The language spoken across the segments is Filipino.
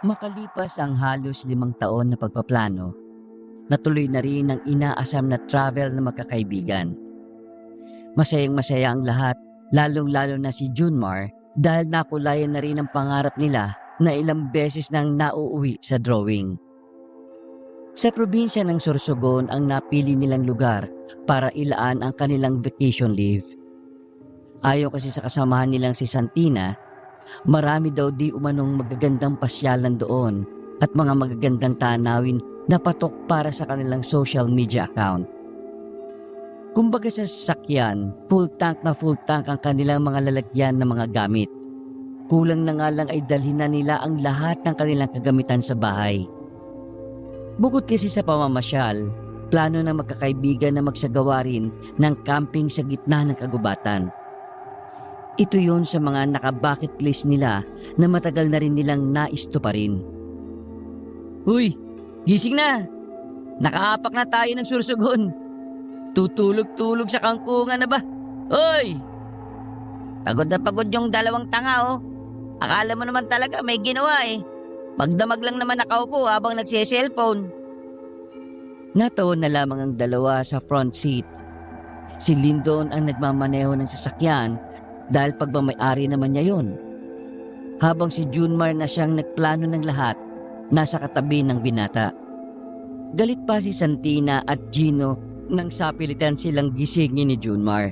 Makalipas ang halos 5 taon na pagpaplano, natuloy na rin ang inaasam na travel na magkakaibigan. Masayang-masaya ang lahat, lalong-lalo na si Junmar dahil nakulayan na rin ang pangarap nila na ilang beses nang nauuwi sa drawing. Sa probinsya ng Sorsogon ang napili nilang lugar para ilaan ang kanilang vacation leave. Ayon kasi sa kasamahan nilang si Santina, marami daw di umanong magagandang pasyalan doon at mga magagandang tanawin na patok para sa kanilang social media account. Kumbaga sa sasakyan, full tank ang kanilang mga lalagyan ng mga gamit. Kulang na nga lang ay dalhin na nila ang lahat ng kanilang kagamitan sa bahay. Bukod kasi sa pamamasyal, plano ng magkakaibigan na magsagawa rin ng camping sa gitna ng kagubatan. Ito yon sa mga naka-bucket list nila na matagal na rin nilang naistuparin. Uy, gising na! Nakaapak na tayo ng Sorsogon. Tutulog-tulog sa kangkungan na ba? Hoy! Pagod na pagod yung dalawang tanga oh. Akala mo naman talaga may ginawa eh. Magdamag lang naman nakaupo habang nagsiselfone. Nataon na lamang ang dalawa sa front seat. Si Lyndon ang nagmamaneho ng sasakyan dahil pagmamayari naman niya yon. Habang si Junmar na siyang nagplano ng lahat, nasa katabi ng binata. Galit pa si Santina at Gino nang sapilitan silang gisingin ni Junmar.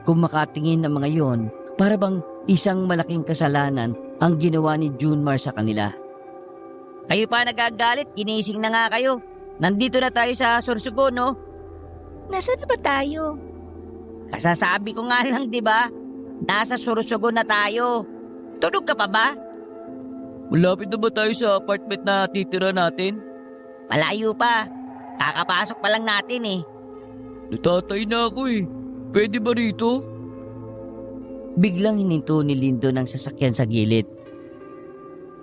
Kung makatingin ng mga yon, para bang isang malaking kasalanan ang ginawa ni Junmar sa kanila. Kayo pa nagagalit, ginising na nga kayo. Nandito na tayo sa Sorsogon no? Nasaan na ba tayo? Kasasabi ko nga lang di ba? Nasa Sorsogon na tayo. Tulog ka pa ba? Malapit na ba tayo sa apartment na titira natin? Malayo pa. Kakapasok pa lang natin eh. Natatay na ako eh. Pwede ba rito? Biglang hininto ni Lindo ng sasakyan sa gilid.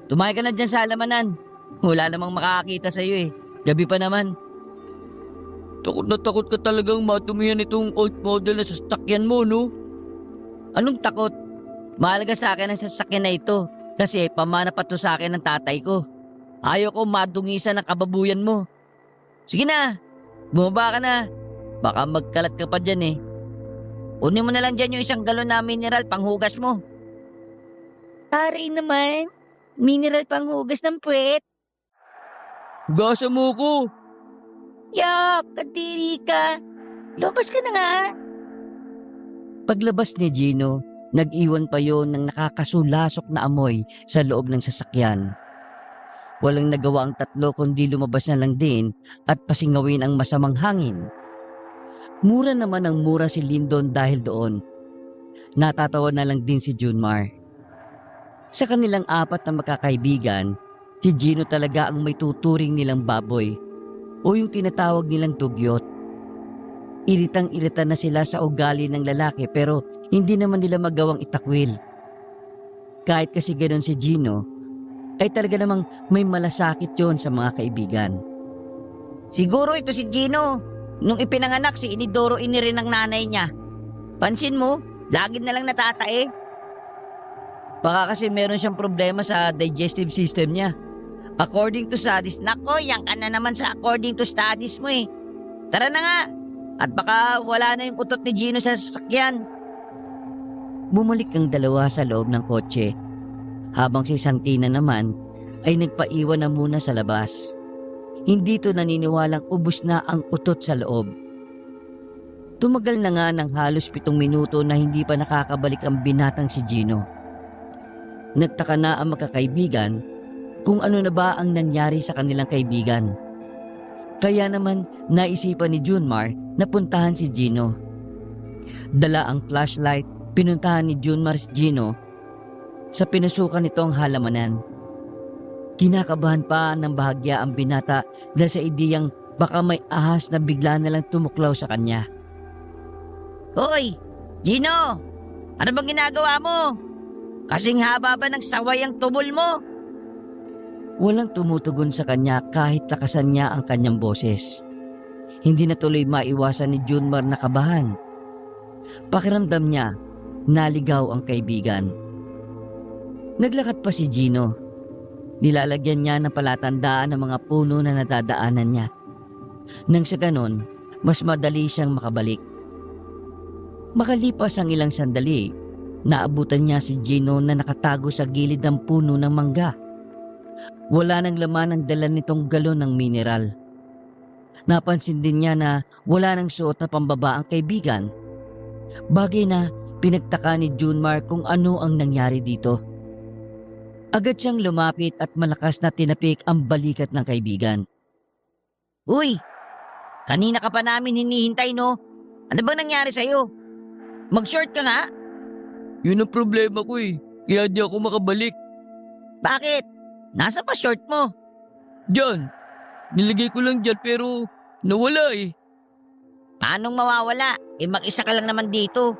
Tumakay ka na dyan sa halamanan. Wala namang makakakita sa'yo eh. Gabi pa naman. Takot na takot ka talagang matumihan itong old model na sasakyan mo, no? Anong takot? Mahalaga sa akin ang sasakyan na ito kasi pamana pa to sa akin ng tatay ko. Ayaw ko madungisan ng kababuyan mo. Sige na, bumaba ka na. Baka magkalat ka pa dyan eh. Kunin mo na lang dyan yung 1 galon na mineral panghugas mo. Aray naman, mineral panghugas ng puwet. Gasa mo ko! Yak, kadiri ka. Lumabas ka na nga. Paglabas ni Gino, nag-iwan pa yon ng nakakasulasok na amoy sa loob ng sasakyan. Walang nagawa ang tatlo kundi lumabas na lang din at pasingawin ang masamang hangin. Mura naman ang mura si Lyndon dahil doon. Natatawa na lang din si Junmar. Sa kanilang 4 na magkakaibigan, si Gino talaga ang may tuturing nilang baboy o yung tinatawag nilang dugyot. Iritang-irita na sila sa ugali ng lalaki pero hindi naman nila magawang itakwil. Kahit kasi ganoon si Gino, ay talaga namang may malasakit yon sa mga kaibigan. Siguro ito si Gino. Nung ipinanganak si Inidoro rin ng nanay niya. Pansin mo, lagi na lang natatae. Baka kasi meron siyang problema sa digestive system niya. According to studies, nako, yan ka na naman sa according to studies mo eh. Tara na nga, at baka wala na yung utot ni Gino sa sasakyan. Bumalik ang dalawa sa loob ng kotse, habang si Santina naman ay nagpaiwan na muna sa labas. Hindi to naniniwalang ubos na ang utot sa loob. Tumagal na nga ng halos 7 minuto na hindi pa nakakabalik ang binatang si Gino. Nagtaka na ang magkakaibigan kung ano na ba ang nangyari sa kanilang kaibigan. Kaya naman naisipan ni Junmar na puntahan si Gino. Dala ang flashlight, pinuntahan ni Junmar si Gino sa pinusukan nitong halamanan. Kinakabahan pa ng bahagya ang binata dahil sa ideyang baka may ahas na bigla na lang tumuklaw sa kanya. Hoy, Gino! Ano bang ginagawa mo? Kasing haba ba ng saway ang tubol mo? Walang tumutugon sa kanya kahit lakasan niya ang kanyang boses. Hindi na tuloy maiwasan ni Junmar na kabahan. Pakiramdam niya, naligaw ang kaibigan. Naglakad pa si Gino. Nilalagyan niya ng palatandaan ng mga puno na nadadaanan niya. Nang sa ganon, mas madali siyang makabalik. Makalipas ang ilang sandali, naabutan niya si Gino na nakatago sa gilid ng puno ng mangga. Wala nang laman ang dala nitong galon ng mineral. Napansin din niya na wala nang suot na pambaba ang kaibigan. Bagay na pinagtaka ni Junmar kung ano ang nangyari dito. Agad siyang lumapit at malakas na tinapik ang balikat ng kaibigan. Uy! Kanina ka pa namin hinihintay, no? Ano bang nangyari sa'yo? Mag-short ka nga? Yun ang problema ko eh. Kaya di ako makabalik. Bakit? Nasa pa short mo? Diyan. Nilagay ko lang dyan pero nawala eh. Paanong mawawala? Mag-isa ka lang naman dito.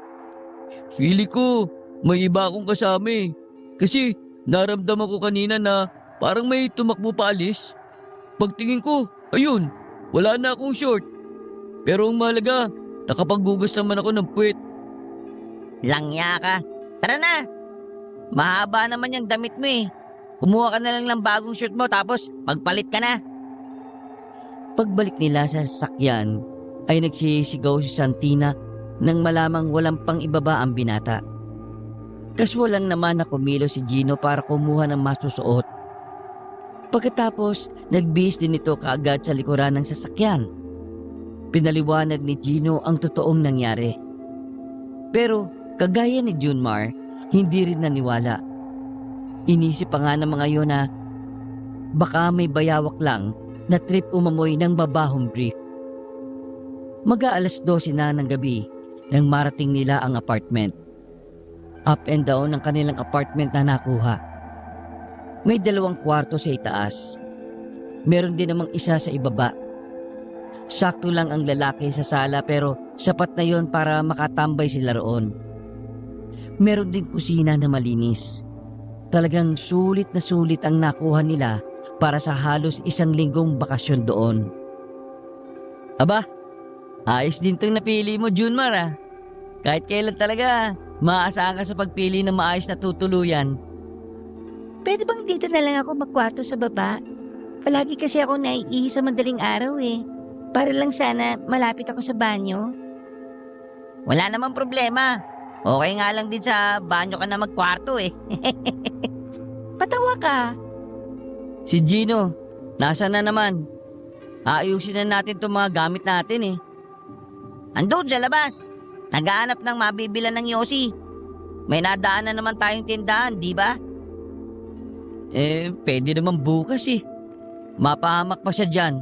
Feeling ko may iba akong kasama eh. Kasi naramdaman ko kanina na parang may tumakbo paalis. Pagtingin ko, ayun, wala na akong short. Pero ang mahalaga, nakapaghugas naman ako ng puwet. Langya ka. Tara na. Mahaba naman yung damit mo eh. Kumuha ka na lang ng bagong shirt mo tapos magpalit ka na. Pagbalik nila sa sasakyan, ay nagsisigaw si Santina nang malamang walang pang ibaba ang binata. Kaswa lang naman na kumilo si Gino para kumuha ng masusuot. Pagkatapos, nagbihis din ito kaagad sa likuran ng sasakyan. Pinaliwanag ni Gino ang totoong nangyari. Pero kagaya ni Junmar, hindi rin naniwala. Inisip pa nga ng mga yun na baka may bayawak lang na trip umamoy ng babahong brief. Mag-aalas 12 na ng gabi nang marating nila ang apartment. Up and down ang kanilang apartment na nakuha. May 2 kwarto sa itaas. Meron din namang isa sa ibaba. Sakto lang ang lalaki sa sala pero sapat na yon para makatambay sila roon. Meron din kusina na malinis. Talagang sulit na sulit ang nakuha nila para sa halos 1 linggong bakasyon doon. Aba, ayos din itong napili mo, Junmar ah. Kahit kailan talaga, maasahan ka sa pagpili ng maayos na tutuluyan. Pwede bang dito na lang ako magkwarto sa baba? Palagi kasi ako naiihi sa madaling araw eh. Para lang sana malapit ako sa banyo. Wala namang problema. Okay nga lang din sa banyo ka na magkwarto eh. Patawa ka. Si Gino, nasa na naman? Aayusin na natin itong mga gamit natin eh. Andun sa labas. Naghahanap ng mabibilan ng Yossi. May nadaan na naman tayong tindahan, di ba? Pwede naman bukas eh. Mapahamak pa siya dyan.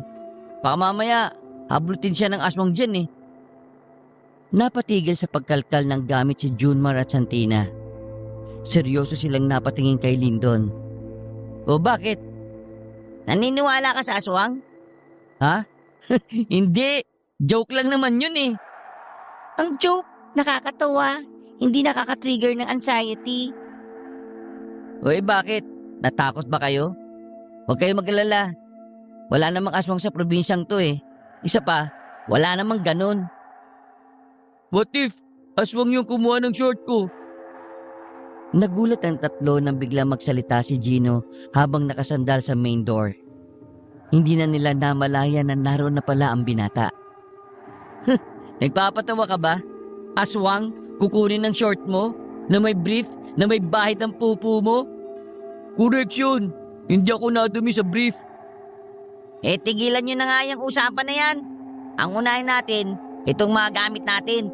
Baka mamaya, hablutin siya ng aswang dyan eh. Napatigil sa pagkalkal ng gamit si Junmar at Santina. Seryoso silang napatingin kay Lyndon. O bakit? Naniniwala ka sa aswang? Ha? Hindi. Joke lang naman yun eh. Ang joke, nakakatawa. Hindi nakaka-trigger ng anxiety. Uy, bakit? Natakot ba kayo? Huwag kayo mag-alala. Wala namang aswang sa probinsyang to eh. Isa pa, wala namang ganun. What if aswang yung kumuha ng short ko? Nagulat ang tatlo nang biglang magsalita si Gino habang nakasandal sa main door. Hindi na nila namalayan na naroon na pala ang binata. Nagpapatawa ka ba? Aswang, kukunin ng short mo? Na may brief? Na may bahid ng pupu mo? Correction! Hindi ako nadumi sa brief. Tigilan nyo na nga yung usapan na yan. Ang unahin natin, itong mga gamit natin.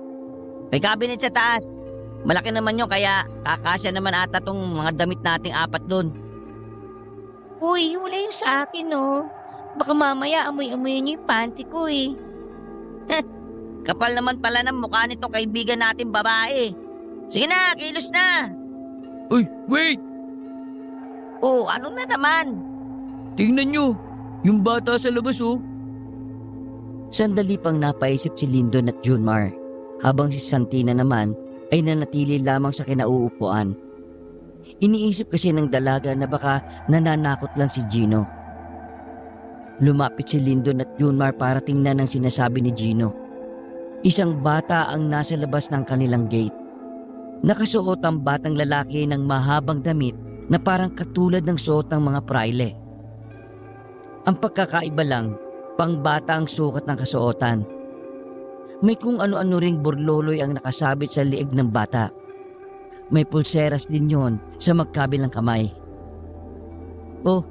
May cabinet sa taas. Malaki naman yun kaya kakasya naman ata tong mga damit nating 4 doon. Uy, wala yung sa akin no. Baka mamaya amoy-amoy niyo yung panty ko eh. Kapal naman pala ng mukha nito kaibigan natin babae. Sige na, kilos na. Uy, wait! Oh, ano na naman? Tingnan nyo, yung bata sa labas oh. Sandali pang napaisip si Lyndon at Junmar, habang si Santina naman ay nanatili lamang sa kinauupuan. Iniisip kasi ng dalaga na baka nananakot lang si Gino. Lumapit si Lyndon at Junmar para tingnan ang sinasabi ni Gino. Isang bata ang nasa labas ng kanilang gate. Nakasuot ang batang lalaki ng mahabang damit na parang katulad ng suot ng mga praile. Ang pagkakaiba lang, pangbata ang sukat ng kasuotan. May kung ano-ano ring burloloy ang nakasabit sa liig ng bata. May pulseras din yon sa magkabilang kamay. Oh,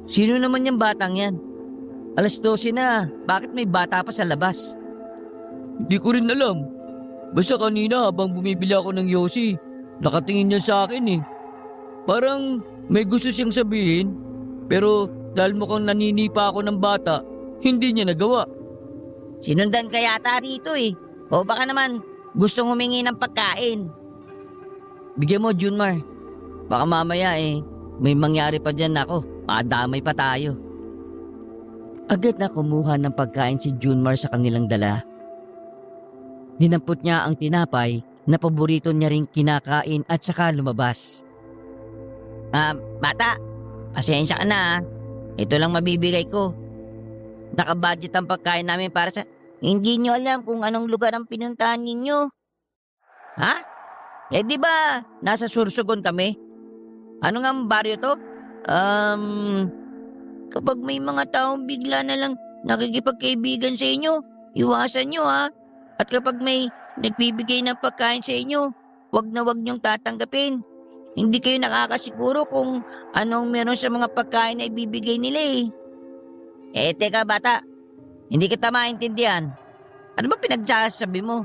sino naman yung batang yan? Alas 12 na, bakit may bata pa sa labas? Hindi ko rin alam. Basta kanina habang bumibili ako ng yosi, nakatingin niya sa akin eh. Parang may gusto siyang sabihin, pero dahil mukhang naninipa ako ng bata, hindi niya nagawa. Sinundan ka yata rito eh. O baka naman gustong humingi ng pagkain. Bigyan mo, Junmar. Baka mamaya may mangyari pa dyan ako. Madamay pa tayo. Agad na kumuha ng pagkain si Junmar sa kanilang dala. Dinampot niya ang tinapay na paborito niya ring kinakain at saka lumabas. Bata, pasensya ka na ah. Ito lang mabibigay ko. Nakabudget ang pagkain namin para sa... Hindi nyo alam kung anong lugar ang pinuntahan ninyo. Ha? Di ba nasa Sursogon kami? Ano nga ang baryo to? Kapag may mga taong bigla na lang nakikipagkaibigan sa inyo, iwasan nyo ha. At kapag may nagbibigay ng pagkain sa inyo, wag na wag nyong tatanggapin. Hindi kayo nakakasiguro kung anong meron sa mga pagkain na ibibigay nila eh. Teka bata, hindi kita maintindihan. Ano ba pinagsasabi mo?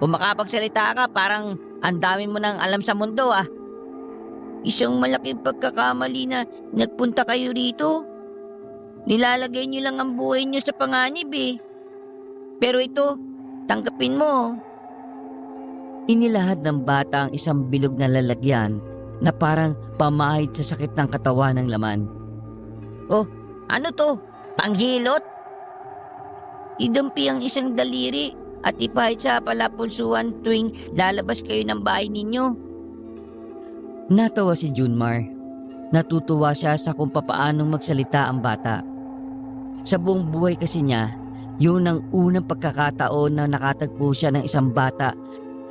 Kung makapagsalita ka, parang ang dami mo nang alam sa mundo ah. Isang malaking pagkakamali na nagpunta kayo rito. Nilalagay nyo lang ang buhay nyo sa panganib eh. Pero ito, tanggapin mo. Inilahad ng bata ang isang bilog na lalagyan na parang pamahid sa sakit ng katawan ng laman. Oh, ano to? Panghilot? Idampi ang isang daliri at ipahid sa palapulsuan tuwing lalabas kayo ng bahay ninyo. Natawa si Junmar. Natutuwa siya sa kung papaanong magsalita ang bata. Sa buong buhay kasi niya, yun ang unang pagkakataon na nakatagpo siya ng isang bata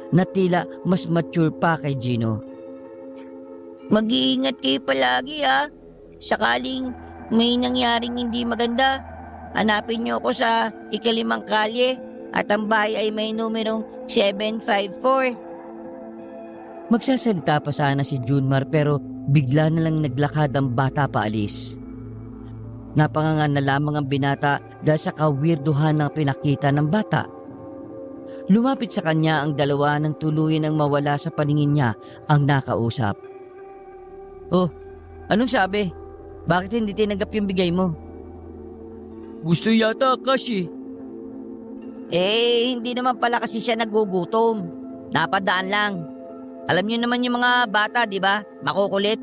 na tila mas mature pa kay Gino. Mag-iingat kayo palagi ha. Sakaling may nangyaring hindi maganda, hanapin niyo ako sa 5 kalye at ang bahay ay may numerong 754. Magsasalita pa sana si Junmar pero bigla na lang naglakad ang bata paalis. Napangangan na lamang ang binata dahil sa kawirduhan ng pinakita ng bata. Lumapit sa kanya ang dalawa nang tuluyan ang mawala sa paningin niya ang nakausap. Oh, anong sabi? Bakit hindi tinanggap yung bigay mo? Gusto yata kasi. Hindi naman pala kasi siya nagugutom. Napadaan lang. Alam niyo naman yung mga bata, di ba? Makukulit.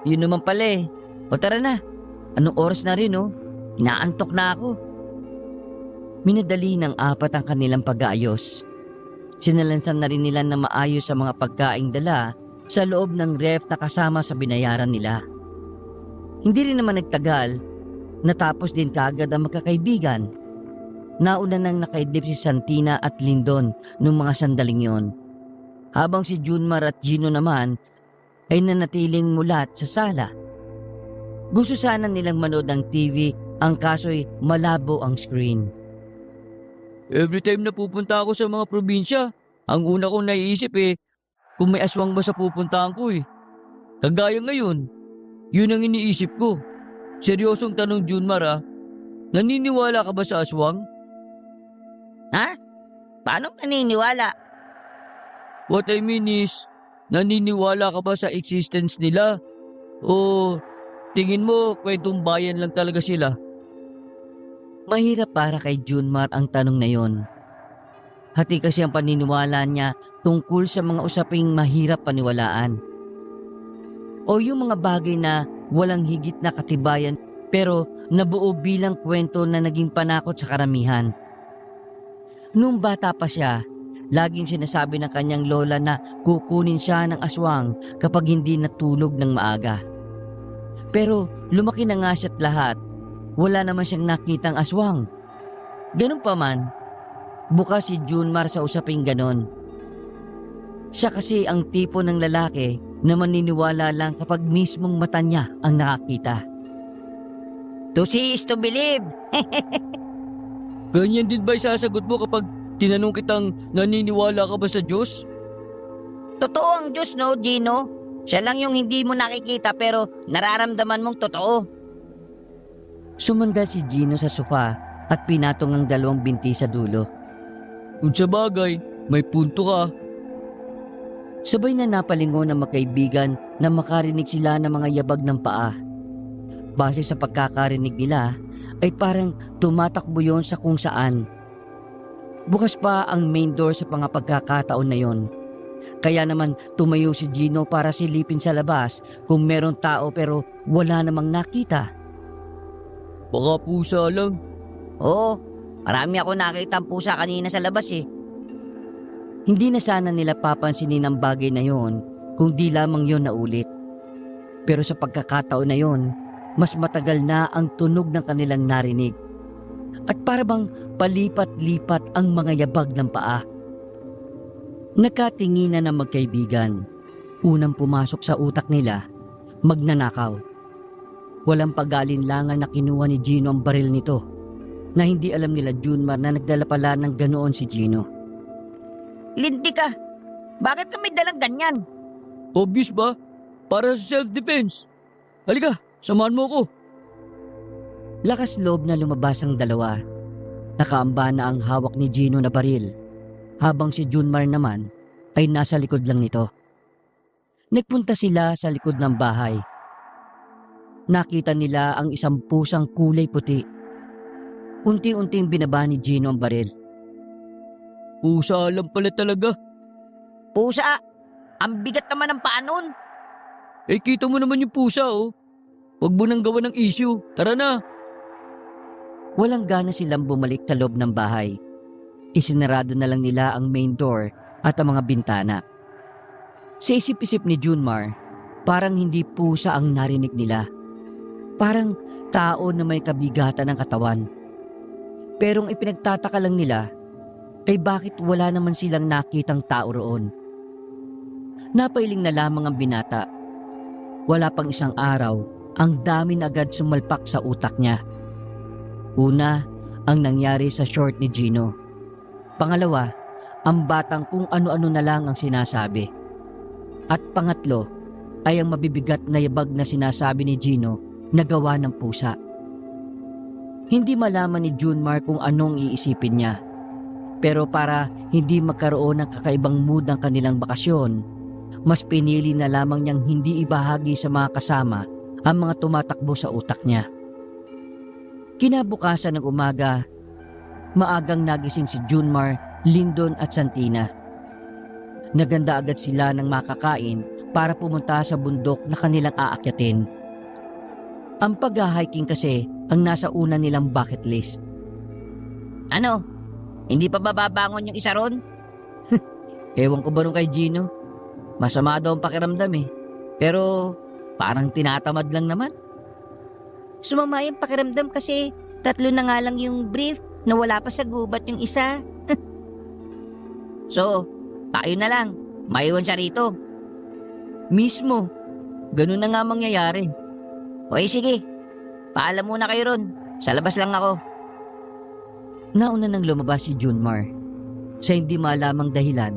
Yun naman pala eh. O tara na. Anong oras na rin oh? Inaantok na ako. Minadali ng 4 ang kanilang pag-aayos. Sinalansan na rin nila na maayos sa mga pagkaing dala sa loob ng ref na kasama sa binayaran nila. Hindi rin naman nagtagal, natapos din kaagad ang magkakaibigan. Nauna nang nakaidlip si Santina at Lindon noong mga sandaling yon. Habang si Junmar at Gino naman ay nanatiling mulat sa sala. Gusto sana nilang manood ng TV, ang kaso'y malabo ang screen. Every time na pupunta ako sa mga probinsya, ang una kong naiisip kung may aswang ba sa pupuntahan ko eh. Kagaya ngayon, yun ang iniisip ko. Seryosong tanong Junmar naniniwala ka ba sa aswang? Ha? Paano naniniwala? What I mean is, naniniwala ka ba sa existence nila? O tingin mo kwentong bayan lang talaga sila? Mahirap para kay Junmar ang tanong na yon. Hati kasi ang paniniwala niya tungkol sa mga usaping mahirap paniwalaan. O yung mga bagay na walang higit na katibayan pero nabuo bilang kwento na naging panakot sa karamihan. Nung bata pa siya, laging sinasabi ng kanyang lola na kukunin siya ng aswang kapag hindi natulog ng maaga. Pero lumaki na nga siya't lahat, wala naman siyang nakitang aswang. Ganun pa man, bukas si Junmar sa usaping ganon. Siya kasi ang tipo ng lalaki na maniniwala lang kapag mismong mata niya ang nakakita. To see is to believe. Ganyan din ba isasagot mo kapag tinanong kitang naniniwala ka ba sa Diyos? Totoo ang Diyos, no, Gino? Siya lang yung hindi mo nakikita pero nararamdaman mong totoo. Sumanda si Gino sa sofa at pinatong ang dalawang binti sa dulo. Kung sa bagay, may punto ka. Sabay na napalingon ng magkaibigan na makarinig sila ng mga yabag ng paa. Base sa pagkakarinig nila, ay parang tumatakbo yon sa kung saan. Bukas pa ang main door sa mga pagkakataon na yon. Kaya naman tumayo si Gino para silipin sa labas kung meron tao pero wala namang nakita. Baka pusa lang. Oo, marami ako nakita ang pusa kanina sa labas eh. Hindi na sana nila papansinin ang bagay na yon kung di lamang yon naulit. Pero sa pagkakataon na yon, mas matagal na ang tunog ng kanilang narinig. At para bang palipat-lipat ang mga yabag ng paa. Nakatinginan ng magkaibigan. Unang pumasok sa utak nila, magnanakaw. Walang pag-alinlangan na kinuha ni Gino ang baril nito, na hindi alam nila Junmar na nagdala pala ng ganoon si Gino. Linti ka! Bakit kami dalang ganyan? Obvious ba? Para sa self-defense. Halika, samahan mo ko. Lakas loob na lumabas ang dalawa. Nakaamba na ang hawak ni Gino na baril, habang si Junmar naman ay nasa likod lang nito. Nagpunta sila sa likod ng bahay. Nakita nila ang isang pusang kulay puti. Unti-unting binaba ni Gino ang baril. Pusa lang pala talaga. Pusa! Ang bigat naman ng paa nun! Eh kita mo naman yung pusa oh. Huwag mo nang gawa ng issue. Tara na. Walang gana silang bumalik sa loob ng bahay. Isinarado na lang nila ang main door at ang mga bintana. Sa isip-isip ni Junmar, parang hindi pusa ang narinig nila. Parang tao na may kabigatan ng katawan. Pero ang ipinagtataka lang nila ay bakit wala naman silang nakitang tao roon. Napailing na lamang ang binata. Wala pang isang araw, ang dami na agad sumalpak sa utak niya. Una, ang nangyari sa short ni Gino. Pangalawa, ang batang kung ano-ano na lang ang sinasabi. At pangatlo, ay ang mabibigat na yabag na sinasabi ni Gino na gawa ng pusa. Hindi malaman ni Junmar kung anong iisipin niya. Pero para hindi magkaroon ng kakaibang mood ng kanilang bakasyon, mas pinili na lamang niyang hindi ibahagi sa mga kasama ang mga tumatakbo sa utak niya. Kinabukasan ng umaga, maagang nagising si Junmar, Lyndon at Santina. Naganda agad sila ng makakain para pumunta sa bundok na kanilang aakyatin. Ang pag-hiking kasi ang nasa una nilang bucket list. Ano? Hindi pa babangon yung isa ron? Ewan ko ba nung kay Gino? Masama daw ang pakiramdam eh. Pero parang tinatamad lang naman. Sumama yung pakiramdam kasi 3 na nga lang yung brief na wala pa sa gubat yung isa. So, tayo na lang. Maiwan siya rito. Mismo, ganun na nga mangyayari. Okay, sige. Paalam muna kayo ron. Sa labas lang ako. Nauna nang lumabas si Junmar. Sa hindi malamang dahilan,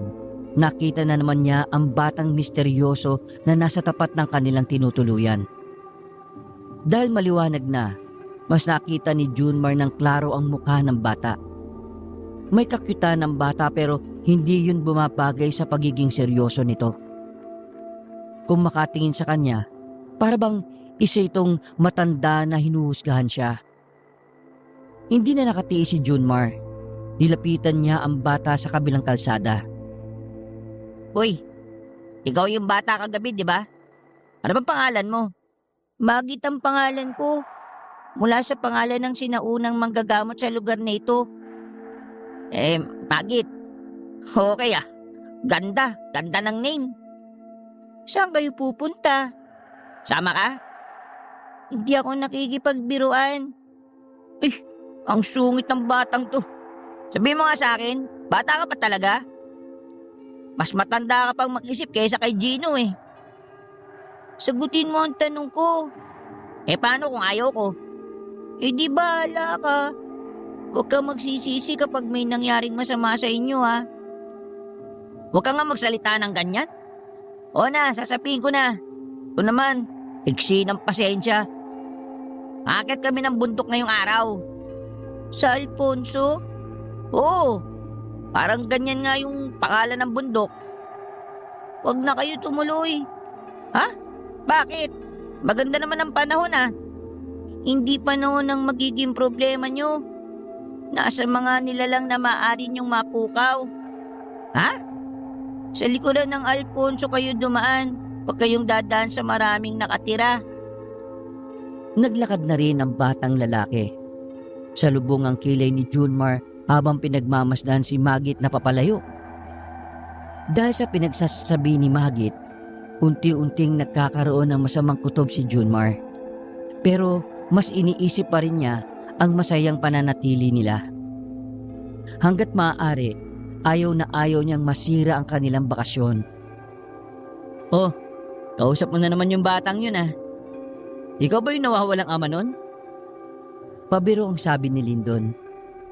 nakita na naman niya ang batang misteryoso na nasa tapat ng kanilang tinutuluyan. Dahil maliwanag na, mas nakita ni Junmar ng klaro ang mukha ng bata. May kakyutan ng bata pero hindi yun bumabagay sa pagiging seryoso nito. Kung makatingin sa kanya, para bang isa itong matanda na hinuhusgahan siya. Hindi na nakatiis si Junmar. Nilapitan niya ang bata sa kabilang kalsada. Uy, ikaw yung bata kagabi, di ba? Ano bang pangalan mo? Magit ang pangalan ko. Mula sa pangalan ng sinaunang manggagamot sa lugar na ito. Magit. Okay ah. Ganda. Ganda ng name. Saan kayo pupunta? Sama ka? Hindi ako nakikipagbiruan. Ang sungit ng batang to. Sabihin mo nga sa akin, bata ka pa talaga? Mas matanda ka pang mag-isip kaysa kay Gino eh. Sagutin mo ang tanong ko. Eh paano kung ayaw ko? Eh di bahala ka. Huwag kang magsisisi kapag may nangyaring masama sa inyo ha. Huwag ka nga magsalita ng ganyan. O na, sasabihin ko na. Ito naman, iksi ng pasensya. Akit kami ng bundok ngayong araw. Sa Alfonso? Oo, parang ganyan nga yung pangalan ng bundok. Huwag na kayo tumuloy. Bakit? Maganda naman ang panahon ah. Hindi panahon ang magiging problema nyo. Nasa mga nilalang na maaari nyong mapukaw. Ha? Sa likuran ng Alfonso kayo dumaan. Huwag kayong dadaan sa maraming nakatira. Naglakad na rin ang batang lalaki. Salubong ang kilay ni Junmar habang pinagmamasdan si Magit na papalayo. Dahil sa pinagsasabi ni Magit, unti-unting nagkakaroon ng masamang kutob si Junmar. Pero mas iniisip pa rin niya ang masayang pananatili nila. Hanggat maaari, ayaw na ayaw niyang masira ang kanilang bakasyon. Oh, kausap mo na naman yung batang yun ah. Ikaw ba yung nawawalang ama nun? Pabiro ang sabi ni Lindon.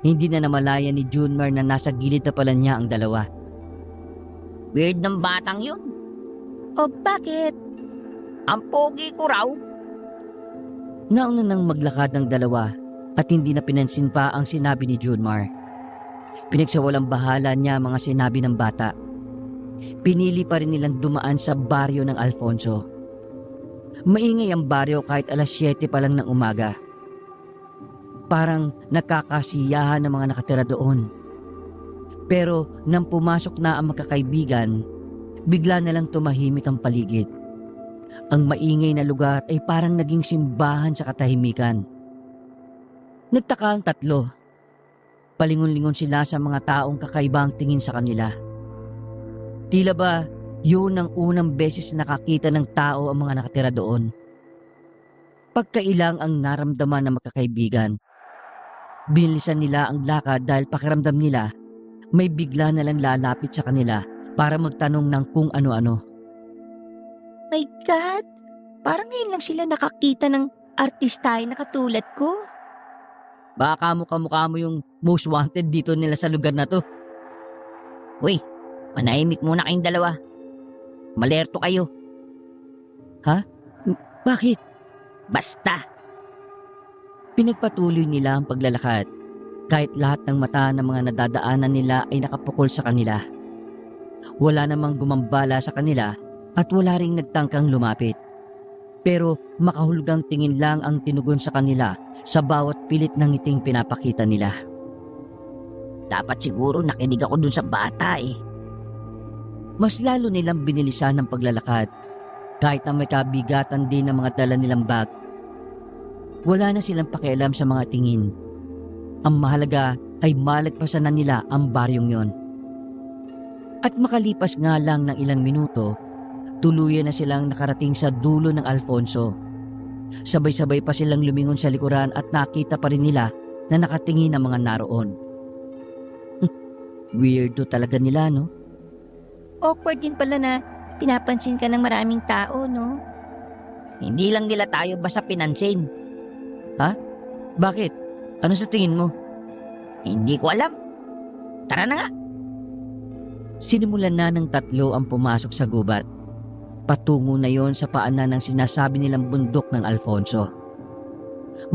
Hindi na namalayan ni Junmar na nasa gilid na pala niya ang dalawa. Weird ng batang yun. O bakit? Ang pogi ko raw. Nauna nang maglakad ng dalawa at hindi na pinansin pa ang sinabi ni Junmar. Pinagsawalang bahala niya ang mga sinabi ng bata. Pinili pa rin nilang dumaan sa baryo ng Alfonso. Maingay ang baryo kahit alas 7 pa lang ng umaga. Parang nakakasiyahan ng mga nakatira doon. Pero nang pumasok na ang magkakaibigan, bigla na lang tumahimik ang paligid. Ang maingay na lugar ay parang naging simbahan sa katahimikan. Nagtaka ang tatlo. Palingon-lingon sila sa mga taong kakaibang tingin sa kanila. Tila ba yun ang unang beses nakakita ng tao ang mga nakatira doon. Pagkailang ang naramdaman ng magkakaibigan. Binilisan nila ang lakad dahil pakiramdam nila may bigla na lang lalapit sa kanila para magtanong ng kung ano-ano. My God! Parang ngayon lang sila nakakita ng artistay na katulad ko. Baka kamukha mo yung most wanted dito nila sa lugar na to. Uy, manahimik muna kayong dalawa. Malerto kayo. Bakit? Basta. Pinagpatuloy nila ang paglalakad kahit lahat ng mata ng mga nadadaanan nila ay nakapukol sa kanila. Wala namang gumambala sa kanila at wala ring nagtangkang lumapit. Pero makahulugang tingin lang ang tinugon sa kanila sa bawat pilit ng ngiting pinapakita nila. Dapat siguro nakinig ako dun sa bata eh. Mas lalo nilang binilisan ng paglalakad kahit na may kabigatan din ng mga dala nilang bag. Wala na silang pakialam sa mga tingin. Ang mahalaga ay malagpasan na nila ang baryong yon. At makalipas nga lang ng ilang minuto, tuluyan na silang nakarating sa dulo ng Alfonso. Sabay-sabay pa silang lumingon sa likuran at nakita pa rin nila na nakatingin ang mga naroon. Weirdo talaga nila, no? Awkward din pala na pinapansin ka ng maraming tao, no? Hindi lang nila tayo basta pinansin. Bakit? Ano sa tingin mo? Hindi ko alam. Tara na nga. Sinimulan na ng tatlo ang pumasok sa gubat. Patungo na yon sa paanan ng sinasabi nilang bundok ng Alfonso.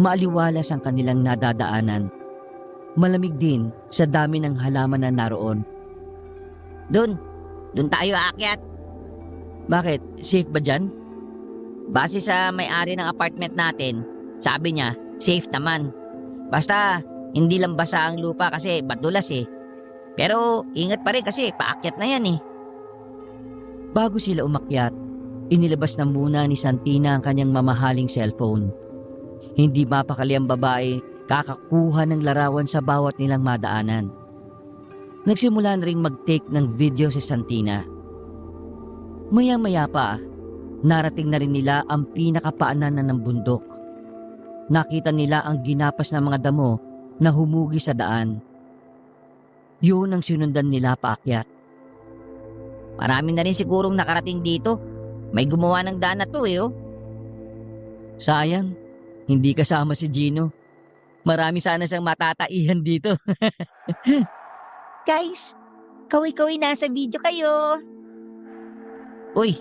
Maaliwalas ang kanilang nadadaanan. Malamig din sa dami ng halaman na naroon. Doon tayo aakyat. Bakit? Safe ba dyan? Base sa may-ari ng apartment natin, sabi niya, safe naman. Basta, hindi lang basa ang lupa kasi badulas eh. Pero ingat pa rin kasi paakyat na yan eh. Bago sila umakyat, inilabas na muna ni Santina ang kanyang mamahaling cellphone. Hindi mapakali ang babae kakakuha ng larawan sa bawat nilang madaanan. Nagsimula na ring mag-take ng video si Santina. Maya-maya pa, narating na rin nila ang pinakapaanan ng bundok. Nakita nila ang ginapas ng mga damo na humugi sa daan. Yun ang sinundan nila paakyat. Marami na rin sigurong nakarating dito. May gumawa ng daan na to oh. Sayang, hindi kasama si Gino. Marami sana siyang matataihan dito. Guys, kaway-kaway nasa video kayo. Uy,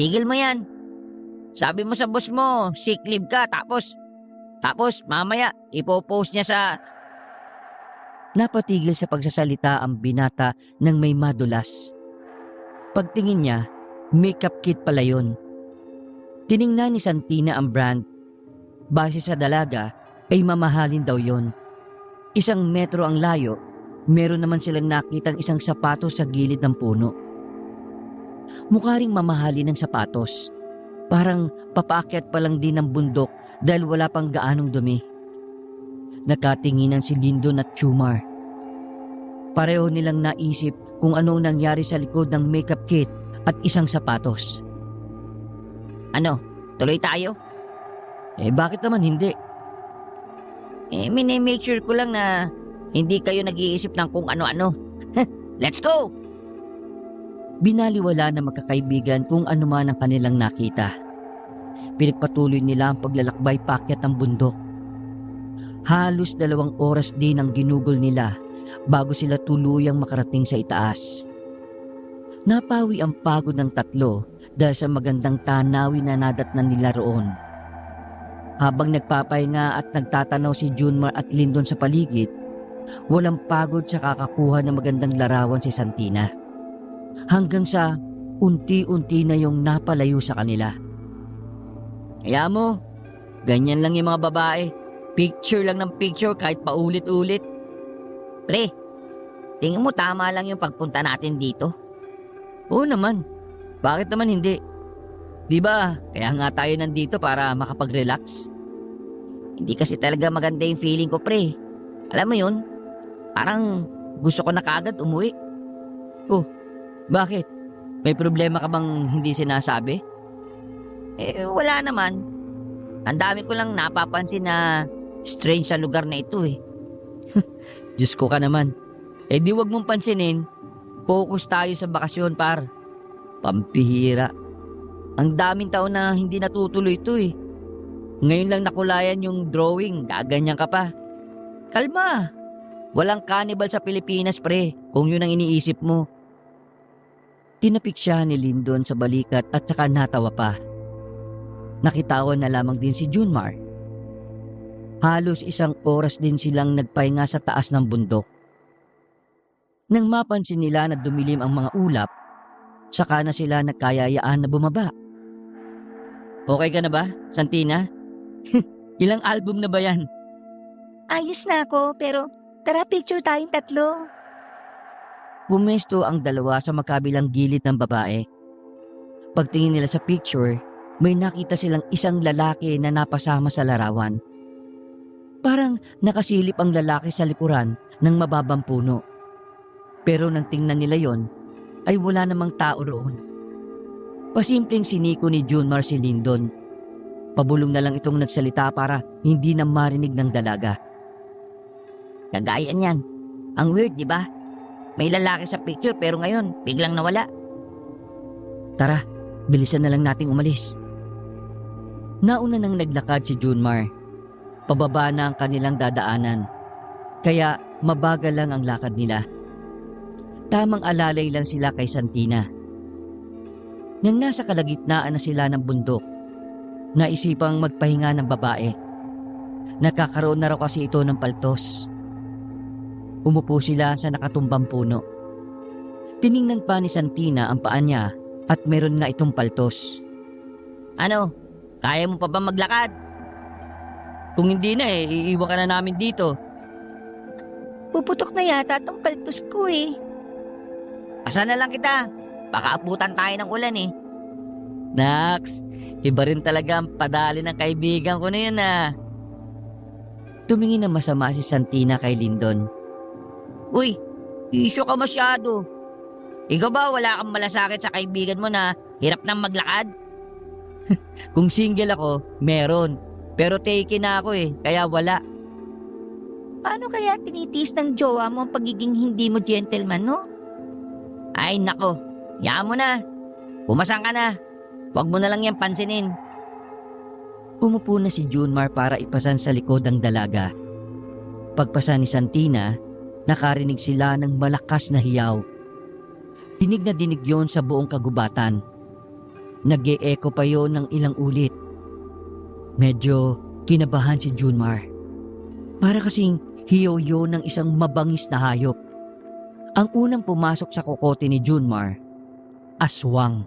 tigil mo yan. Sabi mo sa boss mo, sick leave ka, tapos mamaya ipopost niya sa... Napatigil sa pagsasalita ang binata ng may madulas. Pagtingin niya, makeup kit pala yun. Tiningnan ni Santina ang brand. Base sa dalaga, ay mamahalin daw yon. 1 metro ang layo, meron naman silang nakitang isang sapatos sa gilid ng puno. Mukha ring mamahalin ng sapatos. Parang papaakyat pa lang din ng bundok dahil wala pang gaanong dumi. Nakatinginan si Lindon at Chumar. Pareho nilang naisip kung anong nangyari sa likod ng makeup kit at isang sapatos. Ano, tuloy tayo? Bakit naman hindi? Minimake sure ko lang na hindi kayo nag-iisip ng kung ano-ano. Let's go! Binaliwala ng magkakaibigan kung ano man ang kanilang nakita. Pinagpatuloy nila ang paglalakbay paakyat ng bundok. Halos 2 oras din ang ginugol nila bago sila tuluyang makarating sa itaas. Napawi ang pagod ng tatlo dahil sa magandang tanawin na nadatnan nila roon. Habang nagpapahinga at nagtatanaw si Junmar at Lindon sa paligid, walang pagod sa kakakuha ng magandang larawan si Santina. Hanggang sa unti-unti na yung napalayo sa kanila. Kaya mo, ganyan lang yung mga babae. Picture lang ng picture kahit paulit-ulit. Pre, tingin mo tama lang yung pagpunta natin dito? Oo naman, bakit naman hindi? Di ba, kaya nga tayo nandito para makapag-relax? Hindi kasi talaga maganda yung feeling ko, pre. Alam mo yun, parang gusto ko na kaagad umuwi. Bakit? May problema ka bang hindi sinasabi? Wala naman. Ang dami ko lang napapansin na strange sa lugar na ito Diyos ko ka naman. Di wag mong pansinin. Focus tayo sa bakasyon, par. Pampihira. Ang daming taon na hindi natutuloy ito Ngayon lang nakulayan yung drawing, gaganyan ka pa. Kalma. Walang cannibal sa Pilipinas, pre, kung yun ang iniisip mo. Tinapik siya ni Lindon sa balikat at saka natawa pa. Nakitawan na lamang din si Junmar. Halos 1 oras din silang nagpahinga sa taas ng bundok. Nang mapansin nila na dumilim ang mga ulap, saka na sila nagkayayaan na bumaba. Okay ka na ba, Santina? Ilang album na ba yan? Ayos na ako, pero tara picture tayong 3. Pumesto ang 2 sa magkabilang gilid ng babae. Pagtingin nila sa picture, may nakita silang isang lalaki na napasama sa larawan. Parang nakasilip ang lalaki sa likuran ng mababang puno. Pero nang tingnan nila yon, ay wala namang tao roon. Pasimpleng siniko ni Junmar si Lindon. Pabulong na lang itong nagsalita para hindi na marinig ng dalaga. Kagaya niyan. Ang weird, di ba? May lalaki sa picture pero ngayon biglang nawala. Tara, bilisan na lang nating umalis. Nauna nang naglakad si Junmar. Pababa na ang kanilang dadaanan. Kaya mabagal lang ang lakad nila. Tamang alalay lang sila kay Santina. Nang nasa kalagitnaan na sila ng bundok, naisipang magpahinga ng babae. Nakakaroon na raw kasi ito ng paltos. Umupo sila sa nakatumbang puno. Tiningnan pa ni Santina ang paa niya at meron nga itong paltos. Ano? Kaya mo pa ba maglakad? Kung hindi na iiwan ka na namin dito. Puputok na yata tong paltos ko Pasan na lang kita. Baka abutan tayo ng ulan Nax, iba rin talaga ang padali ng kaibigan ko na yun Tumingin na masama si Santina kay Lindon. Uy, isyo ka masyado. Ikaw ba wala kang malasakit sa kaibigan mo na hirap nang maglakad? Kung single ako, meron. Pero taken na ako kaya wala. Paano kaya tinitiis ng jowa mo ang pagiging hindi mo gentleman, no? Ay nako, yaan mo na. Pumasang ka na. Huwag mo na lang yan pansinin. Umupo na si Junmar para ipasan sa likod ang dalaga. Pagpasa ni Santina, nakarinig sila ng malakas na hiyaw. Dinig na dinig yon sa buong kagubatan. Nag-e-echo pa yon ng ilang ulit. Medyo kinabahan si Junmar. Para kasing hiyaw yon ng isang mabangis na hayop. Ang unang pumasok sa kokote ni Junmar, aswang.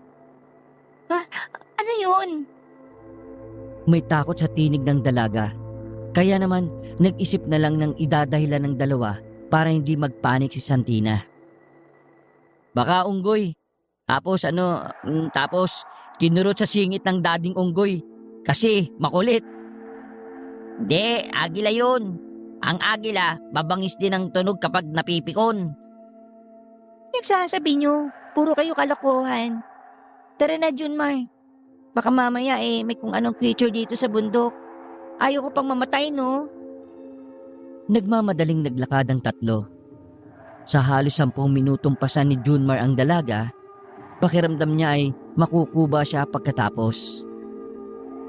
Ano yun? May takot sa tinig ng dalaga. Kaya naman nag-isip na lang ng idadahilan ng dalawa para hindi magpanik si Santina. Baka unggoy. Tapos kinurot sa singit ng dading unggoy. Kasi makulit. Hindi, agila yun. Ang agila, babangis din ang tunog kapag napipikon. Nagsasabi nyo, puro kayo kalokohan. Tara na, Junmar. Baka mamaya may kung anong creature dito sa bundok. Ayaw ko pang mamatay, no? Nagmamadaling naglakad ang tatlo. Sa halos 10 minutong pasan ni Junmar ang dalaga, pakiramdam niya ay makukuba siya pagkatapos.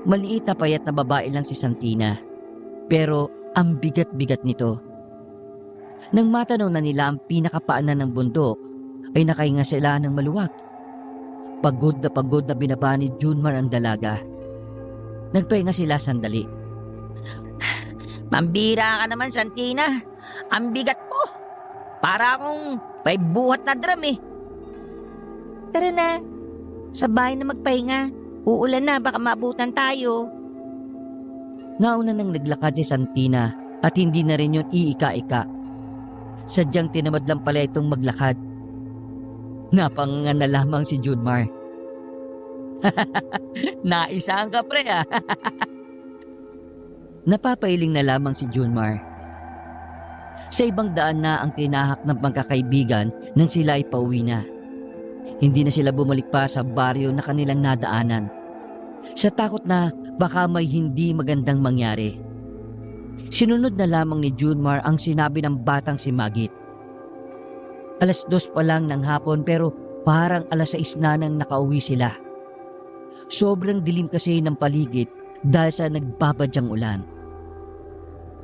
Maliit na payat na babae lang si Santina, pero ang bigat-bigat nito. Nang matanaw na nila ang pinakapaanan ng bundok, ay nakahinga sila ng maluwag. Pagod na binaba ni Junmar ang dalaga. Nagpahinga sila sandali. Pambira ka naman, Santina. Ang bigat mo. Para akong may buhat na drum eh. Tara na. Sa bahay na magpahinga. Uulan na, baka maabutan tayo. Nauna nang naglakad si Santina at hindi na rin yun iika-ika. Sadyang tinamad lang pala itong maglakad. Napangangan na lamang si Junmar. Naisahan ka pre ah. Napapailing na lamang si Junmar. Sa ibang daan na ang tinahak ng magkakaibigan nang sila ay pauwi na. Hindi na sila bumalik pa sa baryo na kanilang nadaanan. Sa takot na baka may hindi magandang mangyari. Sinunod na lamang ni Junmar ang sinabi ng batang si Magit. 2:00 pa lang ng hapon pero parang 6:00 na nang nakauwi sila. Sobrang dilim kasi ng paligid dahil sa nagbabadyang ulan.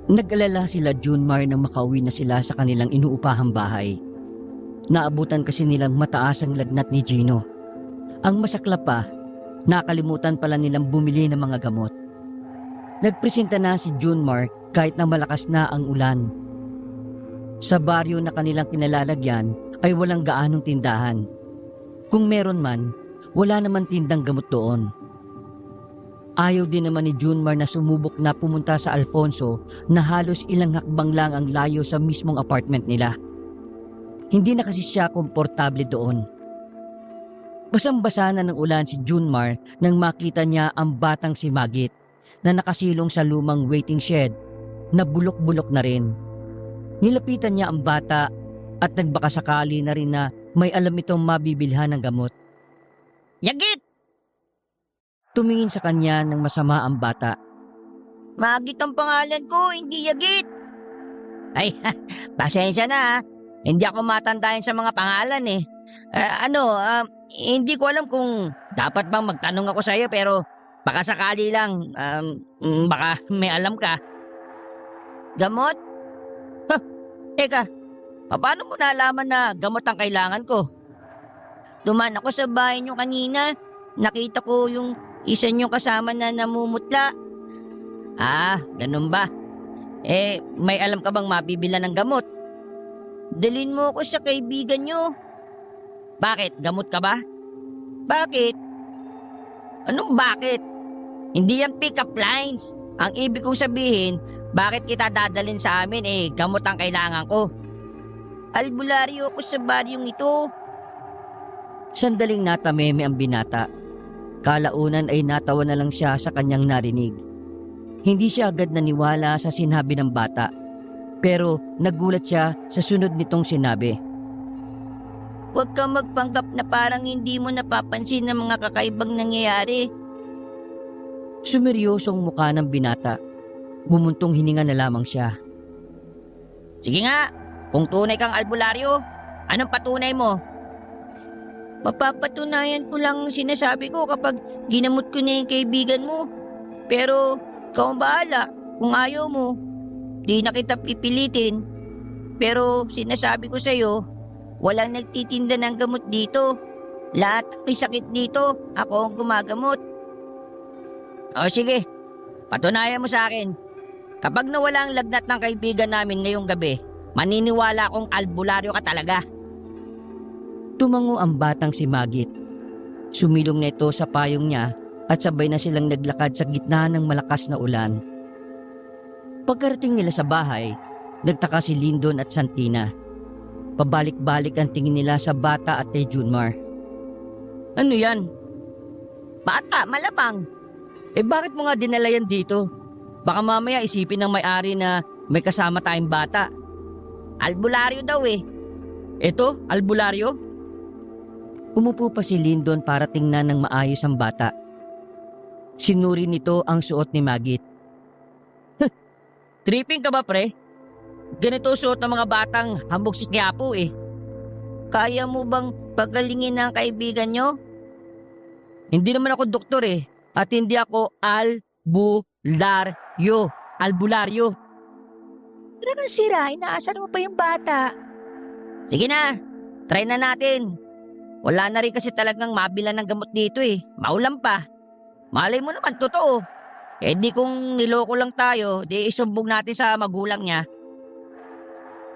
Nag-alala sila Junmar nang makauwi na sila sa kanilang inuupahang bahay. Naabutan kasi nilang mataas ang lagnat ni Gino. Ang masaklap pa, nakalimutan pala nilang bumili ng mga gamot. Nagpresenta na si Junmar kahit na malakas na ang ulan. Sa baryo na kanilang kinalalagyan ay walang gaanong tindahan. Kung meron man, wala naman tindang gamot doon. Ayaw din naman ni Junmar na sumubok na pumunta sa Alfonso na halos ilang hakbang lang ang layo sa mismong apartment nila. Hindi na kasi siya komportable doon. Basang-basa na ng ulan si Junmar nang makita niya ang batang si Magit na nakasilong sa lumang waiting shed na bulok-bulok na rin. Nilapitan niya ang bata at nagbakasakali na rin na may alam itong mabibilhan ng gamot. Yagit! Tumingin sa kanya ng masama ang bata. Magit ang pangalan ko, hindi Yagit. Ay, pasensya na ha. Hindi ako matandayan sa mga pangalan eh. Hindi ko alam kung dapat bang magtanong ako sa iyo pero baka sakali lang, baka may alam ka. Gamot? Teka, paano mo nalaman na gamot ang kailangan ko? Duman ako sa bahay niyo kanina. Nakita ko yung isa niyong kasama na namumutla. Ah, ganun ba? May alam ka bang mabibilan ng gamot? Dalhin mo ako sa kaibigan niyo. Bakit? Gamot ka ba? Bakit? Anong bakit? Hindi yan pick-up lines. Ang ibig kong sabihin, bakit kita dadalhin sa amin gamot ang kailangan ko? Albularyo ako sa baryong ito. Sandaling natameme ang binata. Kalaunan ay natawa na lang siya sa kanyang narinig. Hindi siya agad naniwala sa sinabi ng bata. Pero nagulat siya sa sunod nitong sinabi. Huwag kang magpanggap na parang hindi mo napapansin ang mga kakaibang nangyayari. Sumeryosong mukha ng binata. Bumuntong hininga na lamang siya. Sige nga, kung tunay kang albularyo, anong patunay mo? Mapapatunayan ko lang ang sinasabi ko kapag ginamot ko na yung kaibigan mo. Pero ikaw ang bahala. Kung ayaw mo, di na kita pipilitin. Pero sinasabi ko sa'yo, walang nagtitinda ng gamot dito. Lahat ng may sakit dito, ako ang gumagamot. O sige, patunayan mo sa akin. Kapag nawala ang lagnat ng kaibigan namin ngayong gabi, maniniwala akong albularyo ka talaga. Tumango ang batang si Magit. Sumilong na ito sa payong niya at sabay na silang naglakad sa gitna ng malakas na ulan. Pagkarating nila sa bahay, nagtaka si Lindon at Santina. Pabalik-balik ang tingin nila sa bata at kay Junmar. Ano yan? Bata, malamang. Bakit mo nga dinala yan dito? Baka mamaya isipin ng may-ari na may kasama tayong bata. Albularyo daw eh. Ito, albularyo? Umupo pa si Lindon para tingnan ng maayos ang bata. Sinuri nito ang suot ni Magit. Tripping ka ba, pre? Ganito suot ng mga batang hambog si Quiapo eh. Kaya mo bang pagalingin ng kaibigan nyo? Hindi naman ako doktor eh. At hindi ako albularyo. Albularyo. Tara kang sira, inaasan mo pa yung bata. Sige na, try na natin. Wala na rin kasi talagang mabila ng gamot dito eh. Maulan pa. Malay mo naman, totoo. Di kung niloko lang tayo, di isumbong natin sa magulang niya.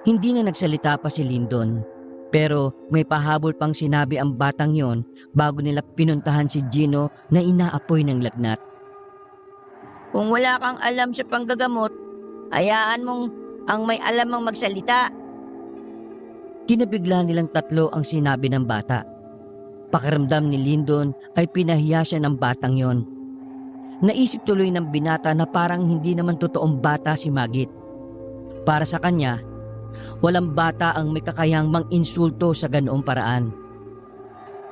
Hindi na nagsalita pa si Lindon. Pero may pahabol pang sinabi ang batang yon bago nila pinuntahan si Gino na inaapoy ng lagnat. Kung wala kang alam sa panggagamot, hayaan mong ang may alam ang magsalita. Kinabigla nilang tatlo ang sinabi ng bata. Pakiramdam ni Lindon ay pinahiya siya ng batang yon. Naisip tuloy ng binata na parang hindi naman totoong bata si Magit. Para sa kanya, walang bata ang may kakayang mang-insulto sa ganoong paraan.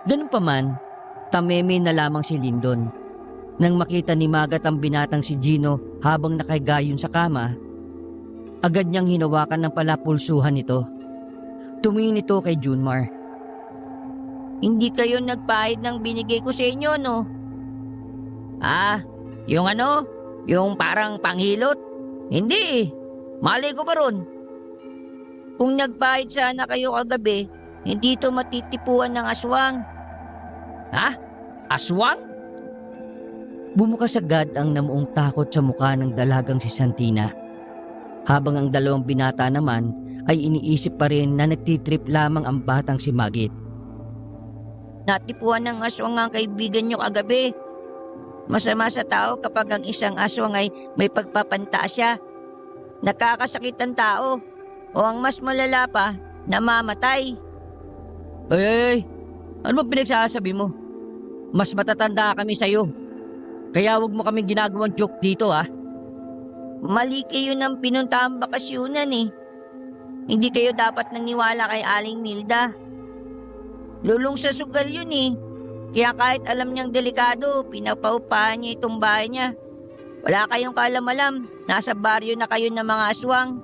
Ganun pa man, tameme na lamang si Lindon. Nang makita ni Magat ang binatang si Gino habang nakahigayon sa kama, agad niyang hinawakan ng palapulsuhan ito. Tumingin ito kay Junmar. Hindi kayo nagpahid ng binigay ko sa inyo, no? Yung ano? Yung parang panghilot? Hindi eh. Malay ko ba ron? Kung nagpahid sana kayo kagabi, hindi to matitipuan ng aswang. Aswang? Bumukas agad ang namuong takot sa mukha ng dalagang si Santina. Habang ang dalawang binata naman ay iniisip pa rin na nagtitrip lamang ang batang si Magit. Natipuan ng aswang ang kaibigan nyo kagabi. Masama sa tao kapag ang isang aswang ay may pagpapantasya. Nakakasakit ang tao. O ang mas malala pa, namamatay. Ay. Ano ba pinagsasabi mo? Mas matatanda kami sa'yo. Kaya wag mo kaming ginagawang joke dito Mali kayo ng pinuntahang bakasyunan eh. Hindi kayo dapat naniwala kay Aling Nilda. Lulong sa sugal yun eh. Kaya kahit alam niyang delikado, pinapaupahan niya itong bahay niya. Wala kayong kaalam-alam, nasa baryo na kayo ng mga aswang.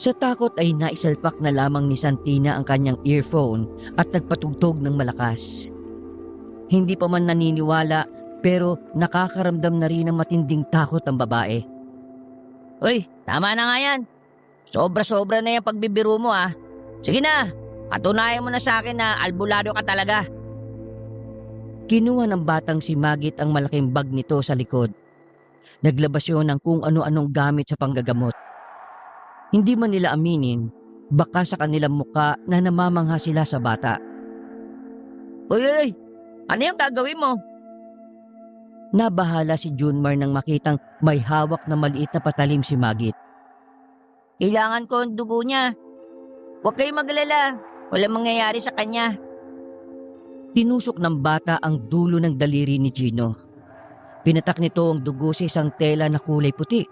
Sa takot ay naisalpak na lamang ni Santina ang kanyang earphone at nagpatugtog ng malakas. Hindi pa man naniniwala pero nakakaramdam na rin ng matinding takot ang babae. Uy, tama na nga yan. Sobra-sobra na yung pagbibiro mo Sige na, patunayan mo na sa akin na albularyo ka talaga. Kinuha ng batang si Magit ang malaking bag nito sa likod. Naglabas yun ng kung ano-anong gamit sa panggagamot. Hindi man nila aminin, baka sa kanilang muka na namamangha sila sa bata. Uy, ano yung gagawin mo? Nabahala si Junmar nang makitang may hawak na maliit na patalim si Magit. Kailangan ko ang dugo niya. Huwag kayong magalala. Walang mangyayari sa kanya. Tinusok ng bata ang dulo ng daliri ni Gino. Pinatak nito ang dugo sa isang tela na kulay puti.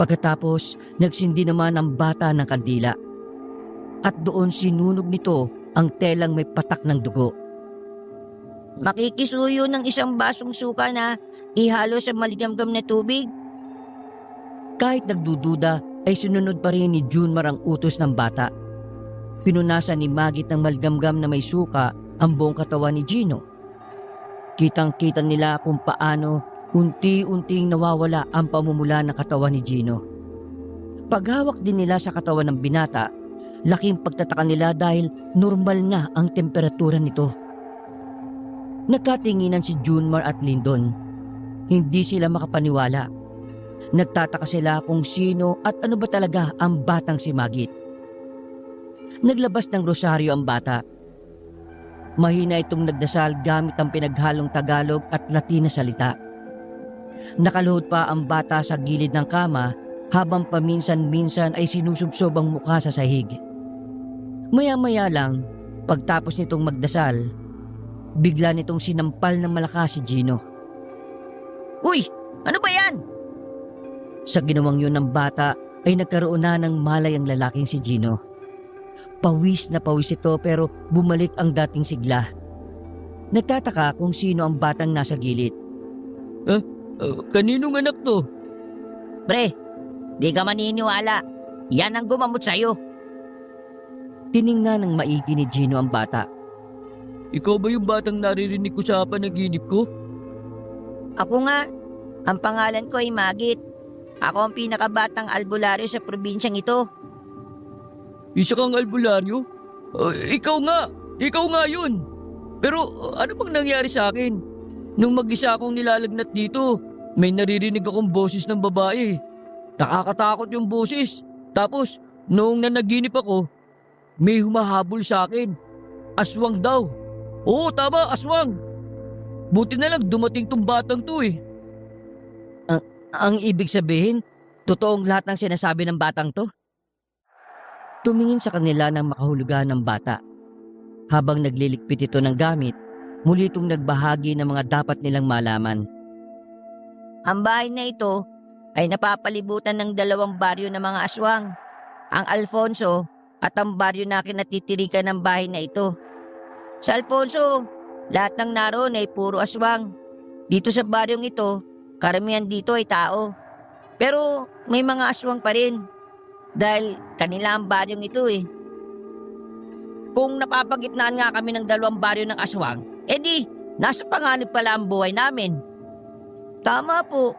Pagkatapos, nagsindi naman ang bata ng kandila. At doon sinunog nito ang telang may patak ng dugo. Makikisuyo ng isang basong suka na ihalo sa maligamgam na tubig. Kahit nagdududa ay sinunod pa rin ni Junmar ang utos ng bata. pinunasan ni Magit ng malgamgam na may suka ang buong katawan ni Gino. Kitang-kita nila kung paano unti-unting nawawala ang pamumula ng katawan ni Gino. Paghawak din nila sa katawan ng binata, laking pagtataka nila dahil normal na ang temperatura nito. Nagkatinginan si Junmar at Lyndon. Hindi sila makapaniwala. Nagtataka sila kung sino at ano ba talaga ang batang si Magit. Naglabas ng rosaryo ang bata. Mahina itong nagdasal gamit ang pinaghalong Tagalog at Latina salita. Nakaluhod pa ang bata sa gilid ng kama habang paminsan-minsan ay sinusubsob ang mukha sa sahig. Maya-maya lang, pagtapos nitong magdasal, bigla nitong sinampal ng malakas si Gino. Uy! Ano ba yan? Sa ginawang yun ng bata ay nagkaroon na ng malay ang lalaking si Gino. Pawis na pawis ito pero bumalik ang dating sigla. Nagtataka kung sino ang batang nasa gilid. Kaninong anak to? Pre, di ka maniniwala. Yan ang gumamot sa'yo. Tiningnan ng maigi ni Gino ang bata. Ikaw ba yung batang naririnig ko sa panaginip ko? Ako nga. Ang pangalan ko ay Magit. Ako ang pinakabatang albularyo sa probinsyang ito. Isa kang albularyo? Ikaw nga yun. Pero ano bang nangyari sa akin? Nung mag-isa akong nilalagnat dito, may naririnig akong boses ng babae. Nakakatakot yung boses. Tapos, noong nanaginip ako, may humahabol sa akin. Aswang daw. Oo, tama, aswang. Buti na lang dumating tong batang to eh. Ang ibig sabihin, totoong lahat ng sinasabi ng batang to? Tumingin sa kanila ng makahulugan ng bata. Habang nagliligpit ito ng gamit, muli itong nagbahagi ng mga dapat nilang malaman. Ang bahay na ito ay napapalibutan ng 2 baryo ng mga aswang. Ang Alfonso at ang baryo na kinatitirikan ng bahay na ito. Sa Alfonso, lahat ng naroon ay puro aswang. Dito sa baryong ito, karamihan dito ay tao. Pero may mga aswang pa rin. Dahil kanila ang baryong ito eh. Kung napapagitnaan nga kami ng 2 baryo ng aswang, edi nasa panganib pala ang buhay namin. Tama po.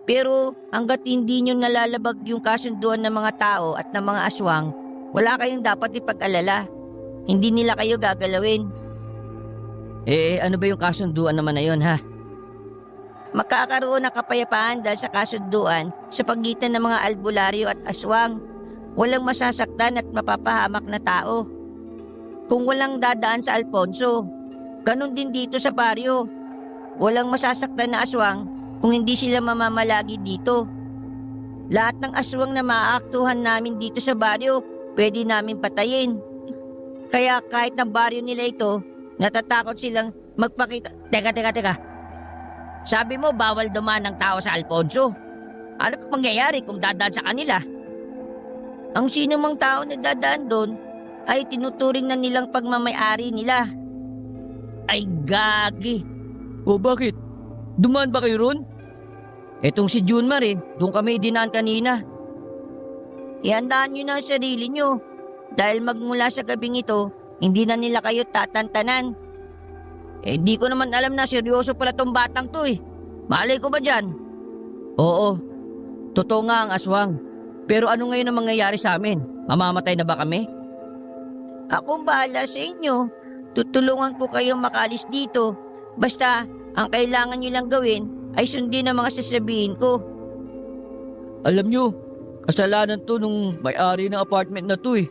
Pero hanggat hindi nyo nalalabag yung kasunduan ng mga tao at ng mga aswang, wala kayong dapat ipag-alala. Hindi nila kayo gagalawin. Ano ba yung kasunduan naman na yun, ha? Magkakaroon ng kapayapaan dahil sa kasunduan sa pagitan ng mga albularyo at aswang. Walang masasaktan at mapapahamak na tao. Kung walang dadaan sa Alfonso, ganun din dito sa baryo. Walang masasaktan na aswang kung hindi sila mamamalagi dito. Lahat ng aswang na maaaktuhan namin dito sa baryo, pwede namin patayin. Kaya kahit na baryo nila ito, natatakot silang magpakita. Teka. Sabi mo bawal dumaan ng tao sa Alfonso. Ano pa mangyayari kung dadaan sa kanila? Ang sino mang tao na dadaan doon ay tinuturing na nilang pagmamayari nila. Ay gagi. O bakit? Dumaan ba kayo ron? Etong si Junmar doon kami dinaan kanina. Ihandaan nyo na ang sarili nyo. Dahil magmula sa gabing ito, hindi na nila kayo tatantanan. Di ko naman alam na seryoso pala tong batang to eh. Malay ko ba dyan? Oo, totoo nga ang aswang. Pero ano ngayon ang mangyayari sa amin? Mamamatay na ba kami? Akong bahala sa inyo. Tutulungan ko kayong makalis dito. Basta, ang kailangan nyo lang gawin ay sundin ang mga sasabihin ko. Alam nyo, kasalanan to nung may-ari ng apartment na to eh.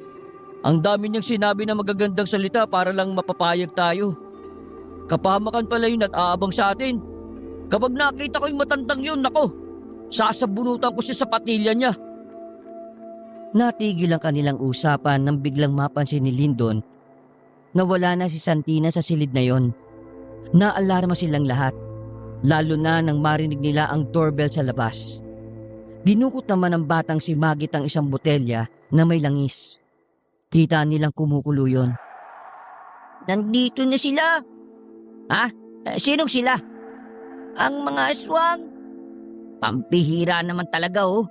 Ang dami niyang sinabi na magagandang salita para lang mapapayag tayo. Kapahamakan pala yung nag-aabang sa atin. Kapag nakita ko yung matandang yun, nako, sasabunutan ko siya sa patilya niya. Natigil ang kanilang usapan nang biglang mapansin ni Lyndon na wala na si Santina sa silid na yon. Naalarma silang lahat, lalo na nang marinig nila ang doorbell sa labas. Dinukot naman ng batang si Magit ang isang botelya na may langis. Kita nilang kumukulo yun. Nandito na sila. Ha? Sinong sila? Ang mga aswang. Pampihira naman talaga oh.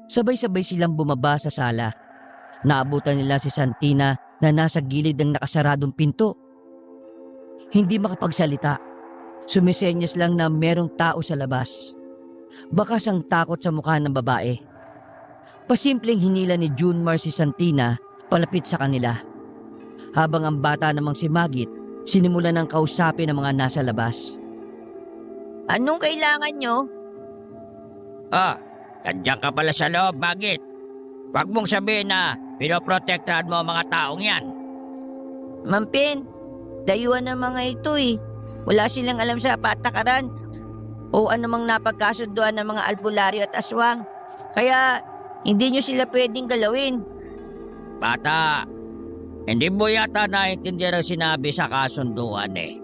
Sabay-sabay silang bumaba sa sala. naabutan nila si Santina na nasa gilid ng nakasaradong pinto. Hindi makapagsalita. Sumisenyas lang na merong tao sa labas. Bakas ang takot sa mukha ng babae. Pasimpleng hinila ni Junmar si Santina palapit sa kanila. Habang ang bata namang si Magit, sinimulan ng kausapin ng mga nasa labas. Anong kailangan nyo? Nandiyan ka pala sa loob, Magit. Huwag mong sabihin na pinoprotektahan mo ang mga taong yan. Mampin, dayuhan ng mga ito eh. Wala silang alam sa patakaran o anumang napagkasunduan ng mga albularyo at aswang. Kaya hindi nyo sila pwedeng galawin. Bata, hindi mo yata naiintindihan ang sinabi sa kasunduan eh.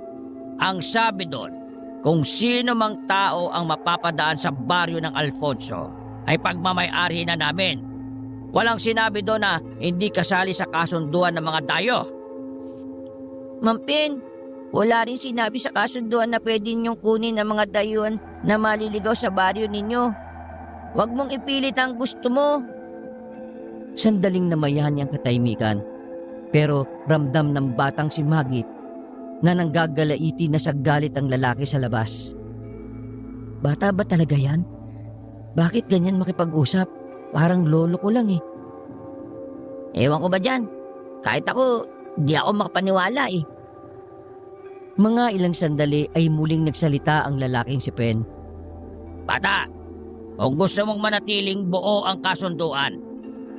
Ang sabi doon, kung sino mang tao ang mapapadaan sa baryo ng Alfonso ay pagmamay-ari na namin. Walang sinabi doon na hindi kasali sa kasunduan ng mga dayo. Mampin, wala rin sinabi sa kasunduan na pwede ninyong kunin ang mga dayuhan na maliligaw sa baryo ninyo. Huwag mong ipilit ang gusto mo. Sandaling namayan niyang katahimikan. Pero ramdam ng batang si Magit na nanggagalaiti na sa galit ang lalaki sa labas. Bata ba talaga yan? Bakit ganyan makipag-usap? Parang lolo ko lang eh. Ewan ko ba dyan? Kahit ako, di ako makapaniwala eh. Mga ilang sandali ay muling nagsalita ang lalaking si Pen. Bata, kung gusto mong manatiling buo ang kasunduan,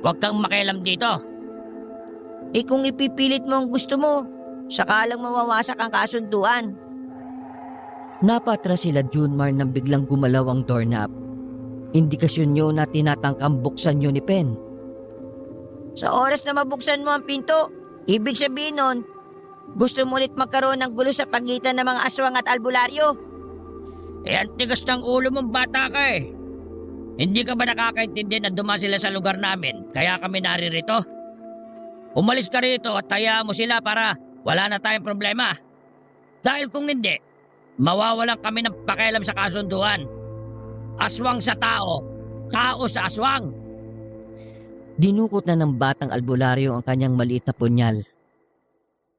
huwag kang makialam dito. Kung ipipilit mo ang gusto mo, saka lang mawawasak ang kasunduan. Napatras sila Junmar nang biglang gumalaw ang doorknob. Indikasyon nyo na tinatangkang buksan nyo ni Pen. Sa oras na mabuksan mo ang pinto, ibig sabihin nun, gusto mo ulit magkaroon ng gulo sa pagitan ng mga aswang at albularyo. Ang tigas ng ulo mong bata ka eh. Hindi ka ba nakakaintindi na dumaan sila sa lugar namin kaya kami naririto? Umalis ka rito at hayaan mo sila para wala na tayong problema. Dahil kung hindi, mawawalan kami ng pakialam sa kasunduan. Aswang sa tao, tao sa aswang. Dinukot na ng batang albularyo ang kanyang maliit na punyal.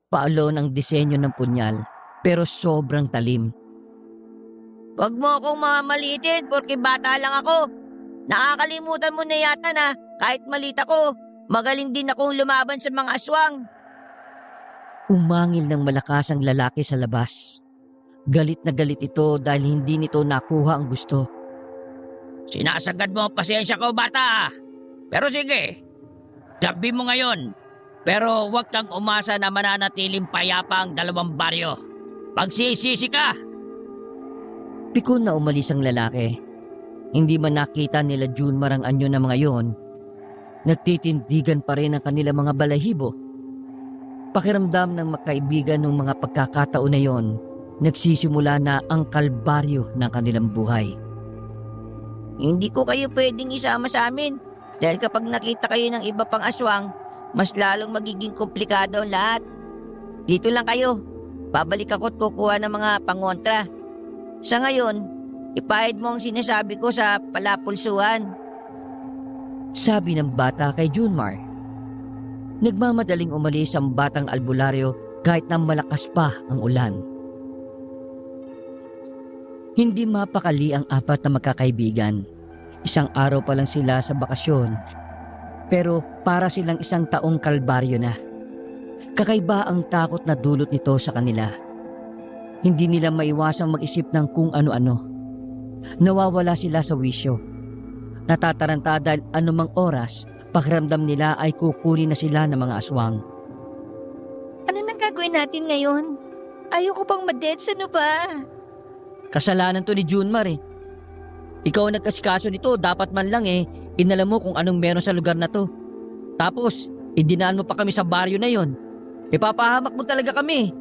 Paalon ang disenyo ng punyal pero sobrang talim. Huwag mo akong mamaliitin porque bata lang ako. Nakakalimutan mo na yata na kahit malit ako, magaling din akong lumaban sa mga aswang. Umangil ng malakas ang lalaki sa labas. Galit na galit ito dahil hindi nito nakuha ang gusto. Sinasagad mo ang pasensya ko, bata. Pero sige, gabi mo ngayon. Pero huwag kang umasa na mananatiling payapa ang dalawang baryo. Pagsisisi ka! Pikon na umalis ang lalaki. Hindi man nakita nila Junmar ang anyo ng mga yon, nagtitindigan pa rin ang kanilang mga balahibo. Pakiramdam ng magkaibigan ng mga pagkakataon na yon, nagsisimula na ang kalbaryo ng kanilang buhay. Hindi ko kayo pwedeng isama sa amin dahil kapag nakita kayo ng iba pang aswang, mas lalong magiging komplikado ang lahat. Dito lang kayo. Babalik ako at kukuha ng mga pangontra. Sa ngayon, ipahid mo ang sinasabi ko sa palapulsuhan. Sabi ng bata kay Junmar. Nagmamadaling umalis ang batang albularyo kahit na malakas pa ang ulan. Hindi mapakali ang apat na magkakaibigan. Isang araw pa lang sila sa bakasyon. Pero para silang isang taong kalbaryo na. Kakaiba ang takot na dulot nito sa kanila. Hindi nila maiwasang mag-isip ng kung ano-ano. Nawawala sila sa wisyo. Natataranta dahil anumang oras, pakiramdam nila ay kukunin na sila ng mga aswang. Ano nang gagawin natin ngayon? Ayoko pang madeds, ano ba? Kasalanan to ni Junmar eh. Ikaw ang nagkasikaso nito, dapat man lang inalam mo kung anong meron sa lugar na to. Tapos, idinaan mo pa kami sa baryo na yon. Ipapahamak mo talaga kami.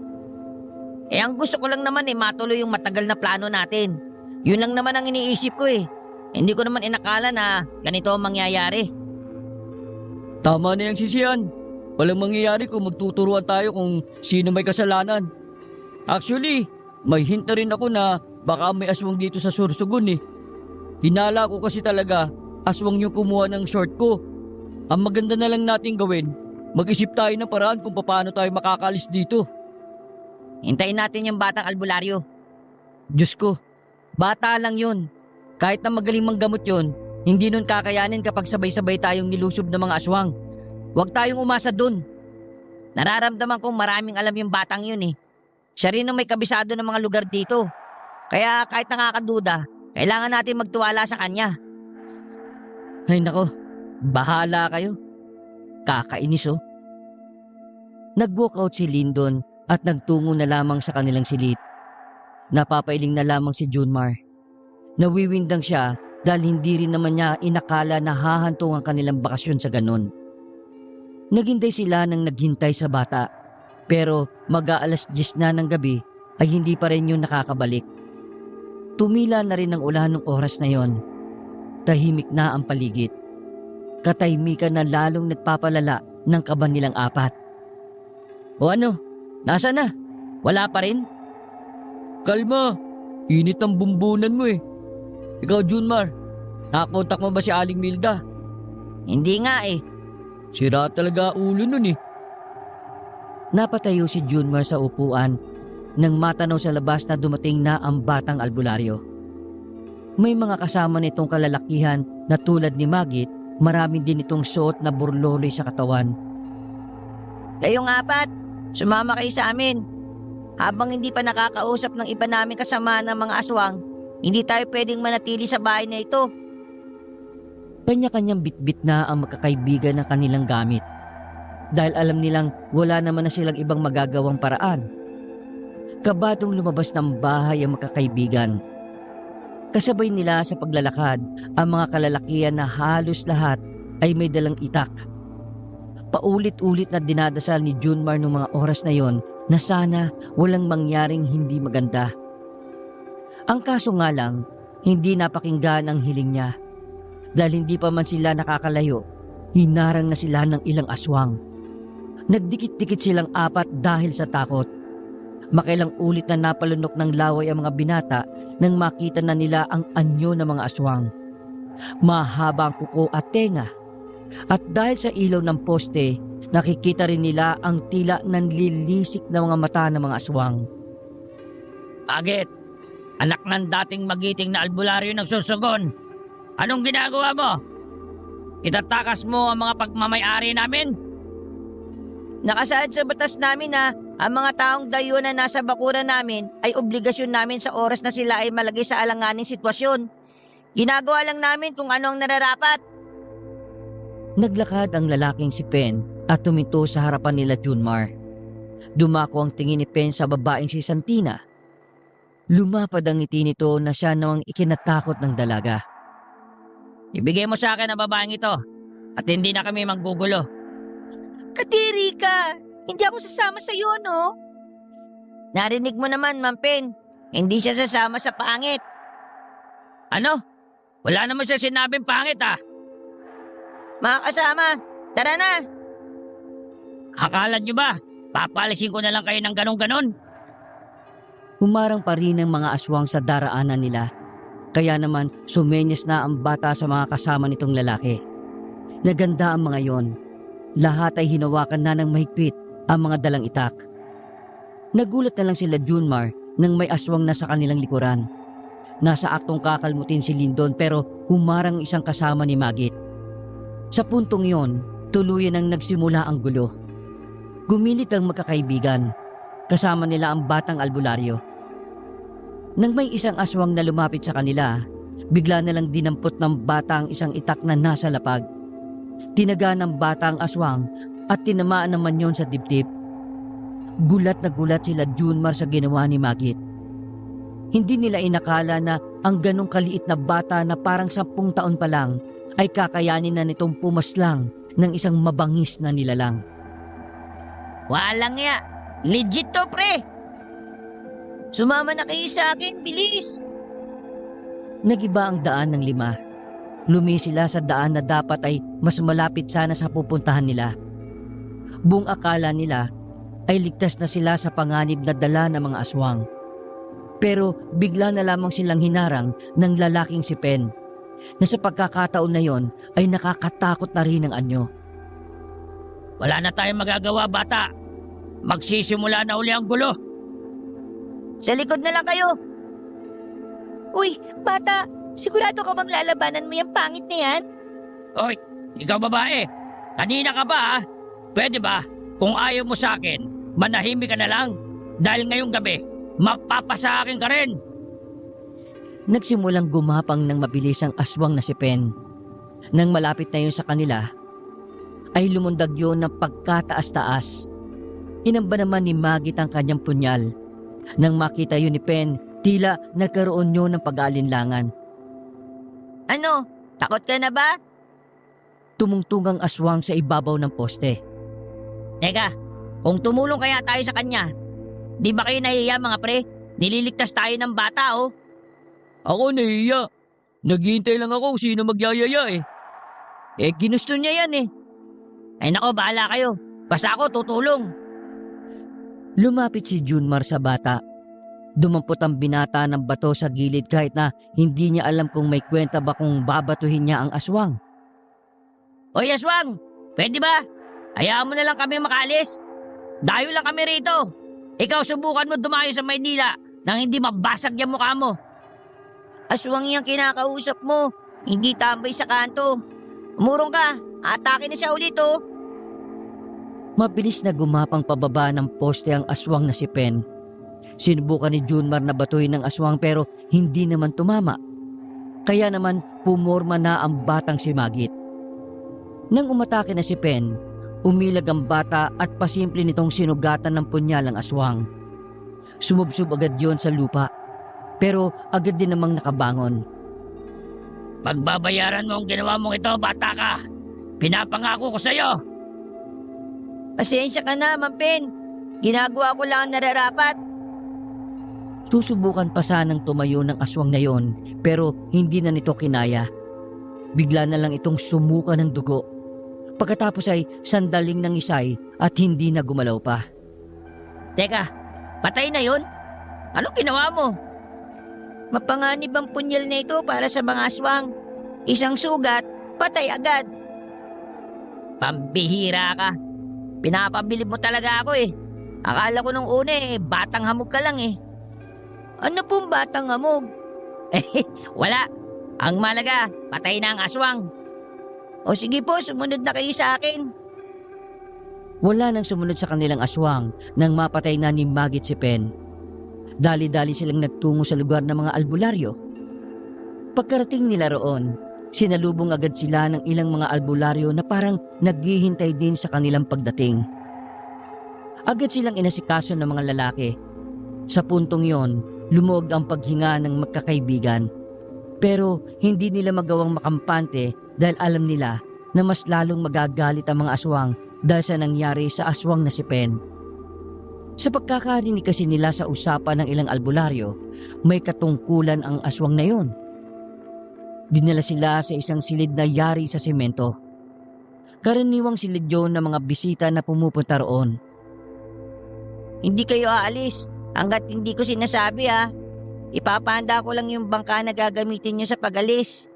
Ang gusto ko lang naman matuloy yung matagal na plano natin. Yun lang naman ang iniisip ko eh. Hindi ko naman inakala na ganito ang mangyayari. Tama na yung sisiyan. Walang mangyayari kung magtuturuan tayo kung sino may kasalanan. Actually, may hint na rin ako na baka may aswang dito sa Sursugun eh. Hinala ko kasi talaga aswang yung kumuha ng short ko. Ang maganda na lang natin gawin, mag-isip tayo ng paraan kung paano tayo makakaalis dito. Hintayin natin yung batang albularyo. Diyos ko, bata lang yun. Kahit na magaling manggamot yun, hindi nun kakayanin kapag sabay-sabay tayong nilusob ng mga aswang. Huwag tayong umasa dun. Nararamdaman kong maraming alam yung batang yun eh. Siya rin ang may kabisado ng mga lugar dito. Kaya kahit nakakaduda, kailangan natin magtiwala sa kanya. Ay nako, bahala kayo. Kakainis oh. Nag-walk out si Lyndon at nagtungo na lamang sa kanilang silid. Napapailing na lamang si Junmar. Nawiwindang siya dahil hindi rin naman niya inakala na hahantong ang kanilang bakasyon sa ganon. Naghintay sila nang naghintay sa bata, pero mag-aalas 10 na ng gabi ay hindi pa rin yun nakakabalik. Tumila na rin ang ulan ng oras na yon. Tahimik na ang paligid. Katahimikan na lalong nagpapalala ng kaba nilang apat. O ano, nasa na? Wala pa rin? Kalma, init ang bumbunan mo eh. Ikaw Junmar, nakakontak mo ba si Aling Milda? Hindi nga eh. Sira talaga ulo nun eh. Napatayo si Junmar sa upuan nang matanaw sa labas na dumating na ang batang albularyo. May mga kasama nitong kalalakihan na tulad ni Magit, marami din itong suot na burloloy sa katawan. Kayong apat, sumama kayo sa amin. Habang hindi pa nakakausap ng iba namin kasama ng mga aswang, hindi tayo pwedeng manatili sa bahay na ito. Kanya-kanyang bitbit na ang magkakaibigan ng kanilang gamit. Dahil alam nilang wala naman na silang ibang magagawang paraan. Kabadong lumabas ng bahay ang magkakaibigan. Kasabay nila sa paglalakad ang mga kalalakihan na halos lahat ay may dalang itak. Paulit-ulit na dinadasal ni Junmar noong mga oras na yon na sana walang mangyaring hindi maganda. Ang kaso nga lang, hindi napakinggan ang hiling niya. Dahil hindi pa man sila nakakalayo, hinarang na sila ng ilang aswang. Nagdikit-dikit silang apat dahil sa takot. Makailang ulit na napalunok ng laway ang mga binata nang makita na nila ang anyo ng mga aswang. Mahaba ang kuko at tenga. At dahil sa ilaw ng poste, nakikita rin nila ang tila nanlilisik na mga mata ng mga aswang. Agit, anak ng dating magiting na albularyo ng susugon. Anong ginagawa mo? Itatakas mo ang mga pagmamay-ari namin? Nakasaad sa batas namin na ang mga taong dayo na nasa bakuran namin ay obligasyon namin sa oras na sila ay malagay sa alanganing sitwasyon. Ginagawa lang namin kung ano ang nararapat. Naglakad ang lalaking si Pen at tuminto sa harapan nila Junmar. Dumako ang tingin ni Pen sa babaeng si Santina. Lumapad ang ngiti nito na siya namang ikinatakot ng dalaga. Ibigay mo sa akin ang babaeng ito at hindi na kami manggugulo. Kadiri ka! Hindi ako sasama sa iyo, no? Narinig mo naman, Mampen. Hindi siya sasama sa pangit. Ano? Wala naman siya sinabing pangit ah. Mga kasama, tara na! Akala nyo ba? Papalisin ko na lang kayo ng ganon-ganon? Humarang pa rin ang mga aswang sa daraanan nila. Kaya naman sumenyas na ang bata sa mga kasama nitong lalaki. Naganda ang mga yon. Lahat ay hinawakan na ng mahigpit ang mga dalang itak. Nagulat na lang sila Junmar nang may aswang na sa kanilang likuran. Nasa aktong kakalmutin si Lyndon pero humarang isang kasama ni Magit. Sa puntong yon, tuluyan ang nagsimula ang gulo. Gumilit ang magkakaibigan. Kasama nila ang batang albularyo. Nang may isang aswang na lumapit sa kanila, bigla na lang dinampot ng bata ang isang itak na nasa lapag. Tinaga ng bata ang aswang at tinamaan naman yon sa dibdib. Gulat na gulat sila Junmar sa ginawa ni Magit. Hindi nila inakala na ang ganong kaliit na bata na parang 10 taon pa lang ay kakayanin na nitong pumaslang ng isang mabangis na nilalang. Walang ya! Legit to, pre! Sumama na kayo sa akin, bilis! Nagiba ang daan ng 5. Lumi sila sa daan na dapat ay mas malapit sana sa pupuntahan nila. Buong akala nila ay ligtas na sila sa panganib na dala ng mga aswang. Pero bigla na lamang silang hinarang ng lalaking si Pen. na sa pagkakataon na yon ay nakakatakot na rin ang anyo. Wala na tayong magagawa, bata. Magsisimula na uli ang gulo. Sa likod na lang kayo. Uy, bata, sigurado ka bang lalabanan mo yung pangit na yan? Hoy, ikaw babae. Kanina ka ba ha? Pwede ba? Kung ayaw mo sa akin, manahimik ka na lang. Dahil ngayong gabi, mapapasa akin ka rin. Nagsimulang gumapang ng mabilis ang aswang na si Pen. Nang malapit na yun sa kanila, ay lumundag yun ng pagkataas-taas. Inamba naman ni Magit ang kanyang punyal. Nang makita yun ni Pen, tila nagkaroon yun ng pag-aalinlangan. Ano, takot ka na ba? Tumungtong ang aswang sa ibabaw ng poste. Teka, kung tumulong kaya tayo sa kanya, di ba kayo nahihiya mga pre? Nililigtas tayo ng bata oh. Ako nahiya. Naghihintay lang ako kung sino magyayaya eh. Ginusto niya yan eh. Ay nako, bahala kayo. Basta ako tutulong. Lumapit si Junmar sa bata. Dumampot ang binata ng bato sa gilid kahit na hindi niya alam kung may kwenta ba kung babatuhin niya ang aswang. Oy aswang, pwede ba? Hayaan mo na lang kami makaalis. Dayo lang kami rito. Ikaw subukan mo dumayo sa Maynila nang hindi mabasag yung mukha mo. Aswang yung kinakausap mo, hindi tambay sa kanto. Umurong ka, atake na siya ulit oh. Mabilis na gumapang pababa ng poste ang aswang na si Pen. Sinubukan ni Junmar na batuhin ng aswang pero hindi naman tumama. Kaya naman pumorma na ang batang si Magit. Nang umatake na si Pen, umilag ang bata at pasimple nitong sinugatan ng punyal ang aswang. Sumubsob agad yon sa lupa, pero agad din namang nakabangon. Pagbabayaran mo ang ginawa mong ito, bata ka. Pinapangako ko sa'yo. Pasensya ka na, Mampin. Ginagawa ko lang ang nararapat. Susubukan pa sanang tumayo ng aswang na yon, pero hindi na nito kinaya. Bigla na lang itong sumuka ng dugo. Pagkatapos ay sandaling nangisay at hindi na gumalaw pa. Teka, patay na yun? Anong ginawa mo? Mapanganib ang punyal na ito para sa mga aswang. Isang sugat, patay agad. Pambihira ka. Pinapabilib mo talaga ako eh. Akala ko nung una batang hamog ka lang eh. Ano pong batang hamog? Wala. Ang malaga, patay na ang aswang. O sige po, sumunod na kayo sa akin. Wala nang sumunod sa kanilang aswang nang mapatay na ni Magit si Pen. Dali-dali silang nagtungo sa lugar ng mga albularyo. Pagkarating nila roon, sinalubong agad sila ng ilang mga albularyo na parang naghihintay din sa kanilang pagdating. Agad silang inasikaso ng mga lalaki. Sa puntong yon, lumuwag ang paghinga ng magkakaibigan. Pero hindi nila magawang makampante dahil alam nila na mas lalong magagalit ang mga aswang dahil sa nangyari sa aswang na si Pen. Sa pagkakarinig kasi nila sa usapan ng ilang albularyo, may katungkulan ang aswang na yon. Dinala sila sa isang silid na yari sa semento. Karaniwang silid yun ng mga bisita na pumupunta roon. Hindi kayo aalis hanggat hindi ko sinasabi ha. Ipapahanda ko lang yung bangka na gagamitin nyo sa pag-alis.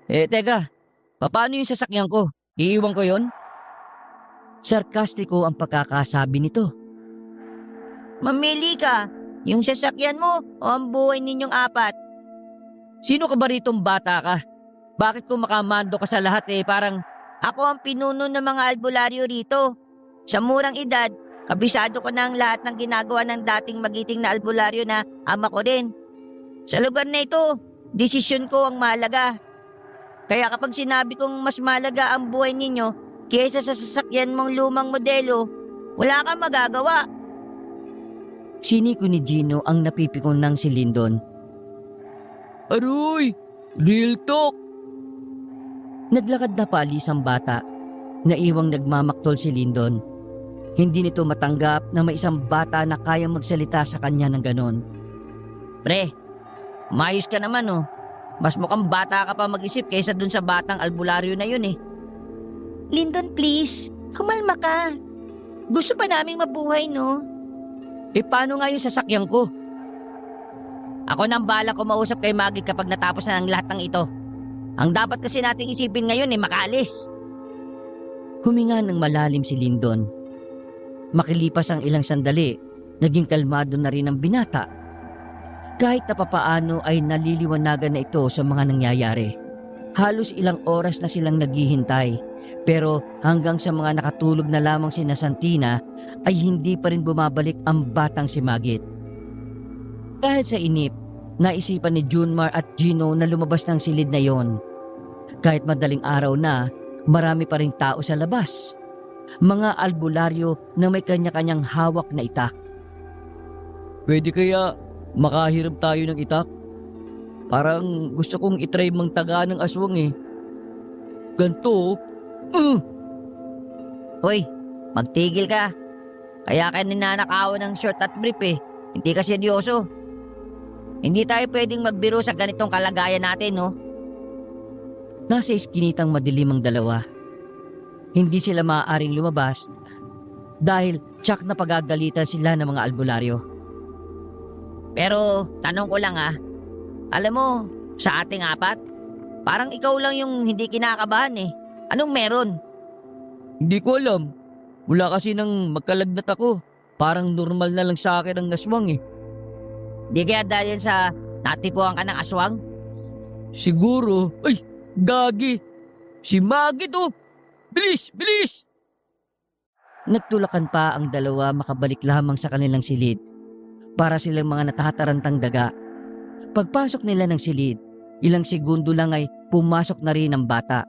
Teka, paano yung sasakyan ko? Iiwan ko yon? Sarkastiko ang pagkakasabi nito. Mamili ka, yung sasakyan mo o ang buhay ninyong apat. Sino ka ba ritong bata ka? Bakit kung makamando ka sa lahat parang... Ako ang pinuno ng mga albularyo rito. Sa murang edad, kabisado ko na ang lahat ng ginagawa ng dating magiting na albularyo na ama ko din. Sa lugar na ito, desisyon ko ang mahalaga. Kaya kapag sinabi kong mas mahalaga ang buhay ninyo kaysa sa sasakyan mong lumang modelo, wala kang magagawa. Siniko ni Gino ang napipikon ng si Lyndon. Aroy! Real talk! Naglakad na paalis ang bata. Naiwang nagmamaktol si Lyndon. Hindi nito matanggap na may isang bata na kayang magsalita sa kanya ng ganon. Pre, mayos ka naman oh. Mas mukhang bata ka pa mag-isip kaysa dun sa batang albularyo na yun eh. Lyndon, please, kumalma ka. Gusto pa naming mabuhay, no? Paano nga yung sasakyan ko? Ako nang bala ko mausap kay Maggie kapag natapos na ng lahat ng ito. Ang dapat kasi nating isipin ngayon makaalis. Huminga ng malalim si Lyndon. Makilipas ang ilang sandali, naging kalmado na rin ang binata. Kahit na papaano ay naliliwanagan na ito sa mga nangyayari. Halos ilang oras na silang naghihintay, pero hanggang sa mga nakatulog na lamang sina Santina ay hindi pa rin bumabalik ang batang si Magit. Dahil sa inip, naisipan ni Junmar at Gino na lumabas ng silid na yon. Kahit madaling araw na, marami pa ring tao sa labas. Mga albularyo na may kanya-kanyang hawak na itak. Pwede kaya makahiram tayo ng itak? Parang gusto kong itry mang taga ng aswang eh. Ganto. Hoy, magtigil ka. Kaya ka ninanakawan ng short at brief Hindi ka seryoso. Hindi tayo pwedeng magbiro sa ganitong kalagayan natin, no? Nasa iskinitang madilim ang dalawa. Hindi sila maaaring lumabas dahil tsak na pagagalitan sila ng mga albularyo. Pero tanong ko lang alam mo, sa ating apat, parang ikaw lang yung hindi kinakabahan Anong meron? Hindi ko alam. Mula kasi nang magkalagnat ako, parang normal na lang sa akin ang aswang eh. Di kaya dahil sa natipuan ka ng aswang? Siguro. Ay, gagi. Si Magit oh. Bilis, bilis! Nagtulakan pa ang dalawa makabalik lamang sa kanilang silid para silang mga natatarantang daga. Pagpasok nila ng silid, ilang segundo lang ay pumasok na rin ang bata.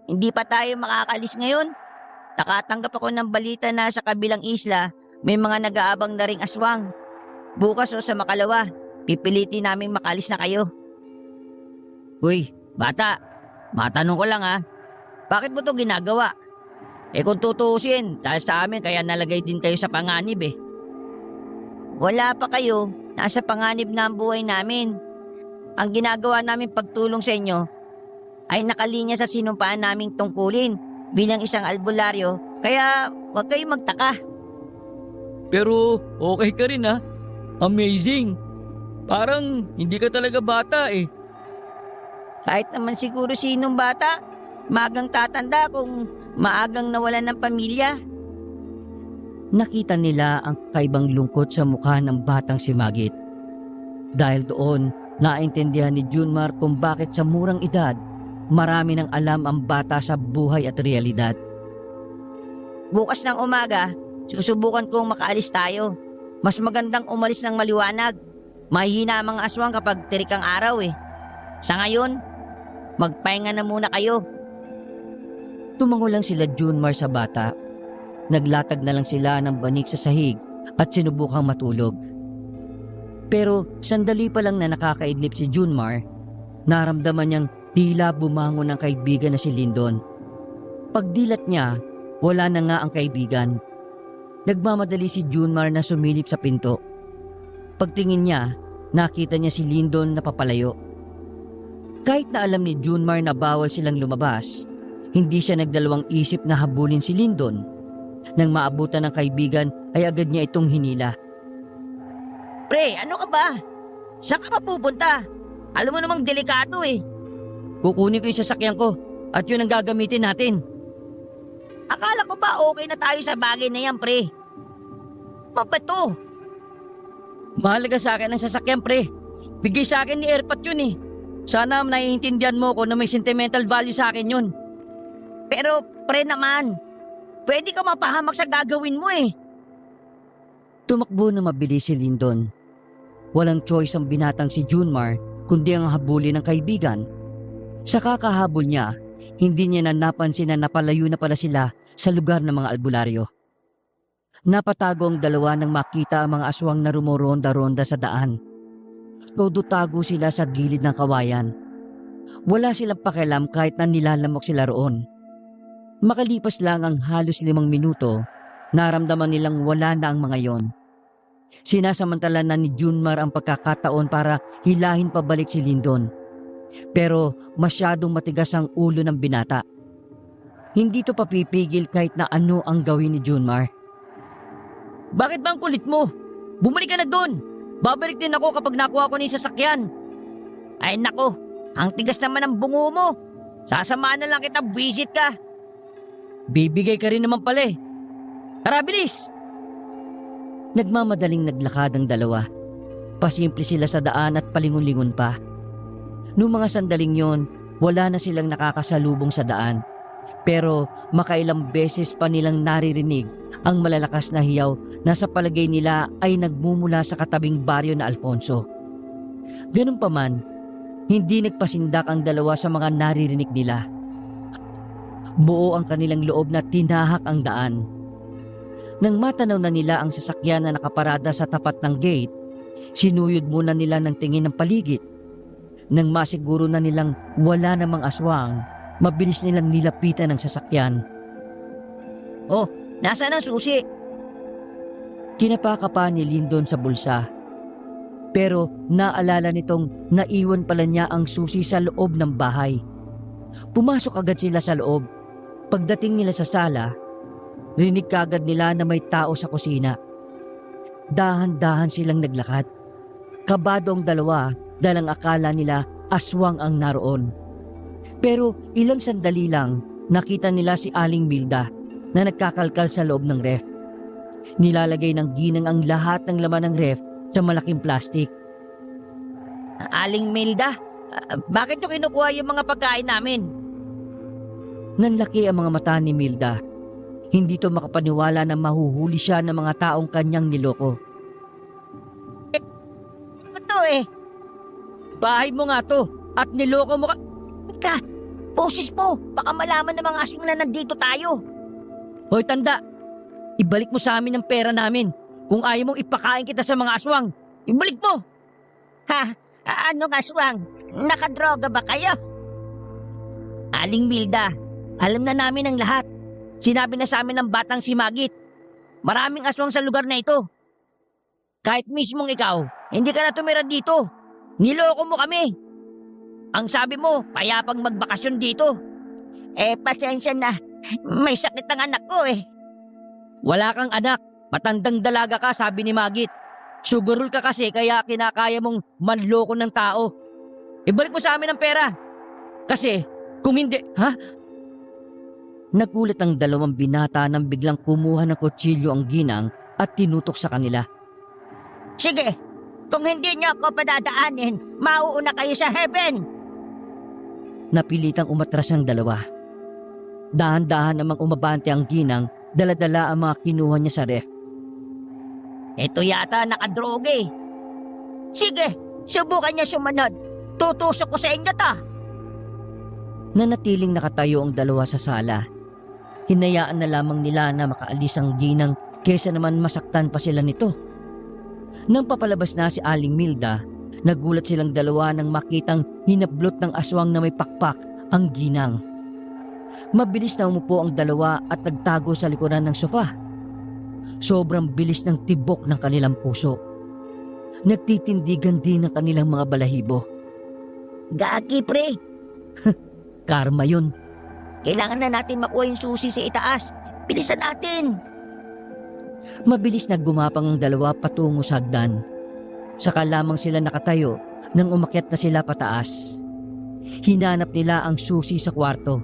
Hindi pa tayo makakalis ngayon. Nakatanggap ako ng balita na sa kabilang isla, may mga nag-aabang na ring aswang. Bukas o sa makalawa, pipilitin namin makalis na kayo. Uy, bata, matanong ko lang bakit mo to ginagawa? Kung tutuusin, dahil sa amin kaya nalagay din kayo sa panganib Wala pa kayo, nasa panganib na ang buhay namin. Ang ginagawa namin pagtulong sa inyo ay nakalinya sa sinumpaan naming tungkulin bilang isang albularyo, kaya huwag kayong magtaka. Pero okay ka rin Amazing. Parang hindi ka talaga bata eh. Kahit naman siguro sinong bata, maagang tatanda kung maagang nawalan ng pamilya. Nakita nila ang kaibang lungkot sa mukha ng batang si Magit. Dahil doon, naintindihan ni Junmar kung bakit sa murang edad, marami nang alam ang bata sa buhay at realidad. Bukas ng umaga, susubukan kong makaalis tayo. Mas magandang umalis ng maliwanag. Mahihina ang mga aswang kapag tirik ang araw Sa ngayon, magpahinga na muna kayo. Tumango lang sila Junmar sa bata. Naglatag na lang sila ng banig sa sahig at sinubukang matulog. Pero sandali pa lang na nakakaidlip si Junmar, naramdaman niyang tila bumangon ang kaibigan na si Lyndon. Pagdilat niya, wala na nga ang kaibigan. Nagmamadali si Junmar na sumilip sa pinto. Pagtingin niya, nakita niya si Lyndon na papalayo. Kahit na alam ni Junmar na bawal silang lumabas, hindi siya nagdalawang isip na habulin si Lyndon. Nang maabutan ng kaibigan ay agad niya itong hinila. Pre, ano ka ba? Saan ka pa pupunta? Alam mo namang delikado Kukunin ko yung sasakyan ko at yun ang gagamitin natin. Akala ko ba okay na tayo sa bagay na yan, pre? Mabato. Mahalaga sa akin ang sasakyan, pre. Bigay sa akin ni Erpat yun Sana naiintindihan mo ko na may sentimental value sa akin yun. Pero, pre naman, pwede ka mapahamak sa gagawin mo Tumakbo na mabilis si Lyndon. Walang choice ang binatang si Junmar kundi ang habulin ng kaibigan. Sa kakahabol niya, hindi niya na napansin na napalayo na pala sila sa lugar ng mga albularyo. Napatago ang dalawa nang makita ang mga aswang na rumoronda-ronda sa daan. Todo tago sila sa gilid ng kawayan. Wala silang pakialam kahit na nilalamok sila roon. Makalipas lang ang halos 5 minuto, naramdaman nilang wala na ang mga yon. Sinasamantala na ni Junmar ang pagkakataon para hilahin pabalik si Lyndon. Pero masyadong matigas ang ulo ng binata. Hindi to papipigil kahit na ano ang gawin ni Junmar. Bakit ba ang kulit mo? Bumalik ka na doon. Babalik din ako kapag nakuha ko na yung sasakyan. Ay nako, Ang tigas naman ng bungo mo. Sasamahan na lang kita, visit ka. Bibigay ka rin naman pala eh. Tara, bilis! Nagmamadaling naglakad ang dalawa. Pasimple sila sa daan at palingon-lingon pa. Noong mga sandaling yon, wala na silang nakakasalubong sa daan. Pero makailang beses pa nilang naririnig ang malalakas na hiyaw na sa palagay nila ay nagmumula sa katabing baryo na Alfonso. Ganun pa man, hindi nagpasindak ang dalawa sa mga naririnig nila. Buo ang kanilang loob na tinahak ang daan. Nang matanaw na nila ang sasakyan na nakaparada sa tapat ng gate, sinuyod muna nila ng tingin ng paligid. Nang masiguro na nilang wala namang aswang, mabilis nilang nilapitan ang sasakyan. Oh, nasaan ang susi? Kinapaka pa ni Lyndon sa bulsa. Pero naalala nitong naiwan pala niya ang susi sa loob ng bahay. Pumasok agad sila sa loob. Pagdating nila sa sala, rinig kagad nila na may tao sa kusina. Dahan-dahan silang naglakad. Kabado ang dalawa dahil ang akala nila aswang ang naroon. Pero ilang sandali lang, nakita nila si Aling Milda na nagkakalkal sa loob ng ref. Nilalagay ng ginang ang lahat ng laman ng ref sa malaking plastik. Aling Milda, bakit nyo kinukuha yung mga pagkain namin? Nanlaki ang mga mata ni Milda. Hindi to makapaniwala na mahuhuli siya ng mga taong kanyang niloko. Ito eh. Bahay mo nga to at niloko mo ka. Teka, boses mo. Baka malaman ng mga aswang na nandito tayo. Hoy tanda, ibalik mo sa amin ang pera namin. Kung ayaw mong ipakain kita sa mga aswang, ibalik mo! Ha? Anong aswang? Nakadroga ba kayo? Aling Milda, alam na namin ang lahat. Sinabi na sa amin ng batang si Magit. Maraming aswang sa lugar na ito. Kahit mismong ikaw, hindi ka na tumira dito. Niloko mo kami. Ang sabi mo, payapang magbakasyon dito. Pasensya na. May sakit ang anak ko eh. Wala kang anak, matandang dalaga ka, sabi ni Magit. Sugarol ka kasi kaya kinakaya mong manloko ng tao. Ibalik mo sa amin ang pera. Kasi kung hindi, ha? Nagulat ang dalawang binata nang biglang kumuha ng kutsilyo ang ginang at tinutok sa kanila. Sige, kung hindi niyo ako padadaanin, mauuna kayo sa heaven. Napilitang umatras ang dalawa. Dahan-dahan namang umabante ang ginang, dala-dala ang mga kinuha niya sa ref. Ito yata nakadroge. Sige, subukan niya sumunod. Tutusok ko sa inyo to. Nanatiling nakatayo ang dalawa sa sala. Hinayaan na lamang nila na makaalis ang ginang kesa naman masaktan pa sila nito. Nang papalabas na si Aling Milda, nagulat silang dalawa nang makitang hinablot ng aswang na may pakpak ang ginang. Mabilis na umupo ang dalawa at nagtago sa likuran ng sofa. Sobrang bilis ng tibok ng kanilang puso. Nagtitindigan din ang kanilang mga balahibo. Gagi pre, Karma yun. kailangan na natin makuha yung susi sa itaas. Bilisan natin. Mabilis na gumapang ang dalawa patungo sa hagdan. Saka lamang sila nakatayo nang umakyat na sila pataas. Hinanap nila ang susi sa kwarto.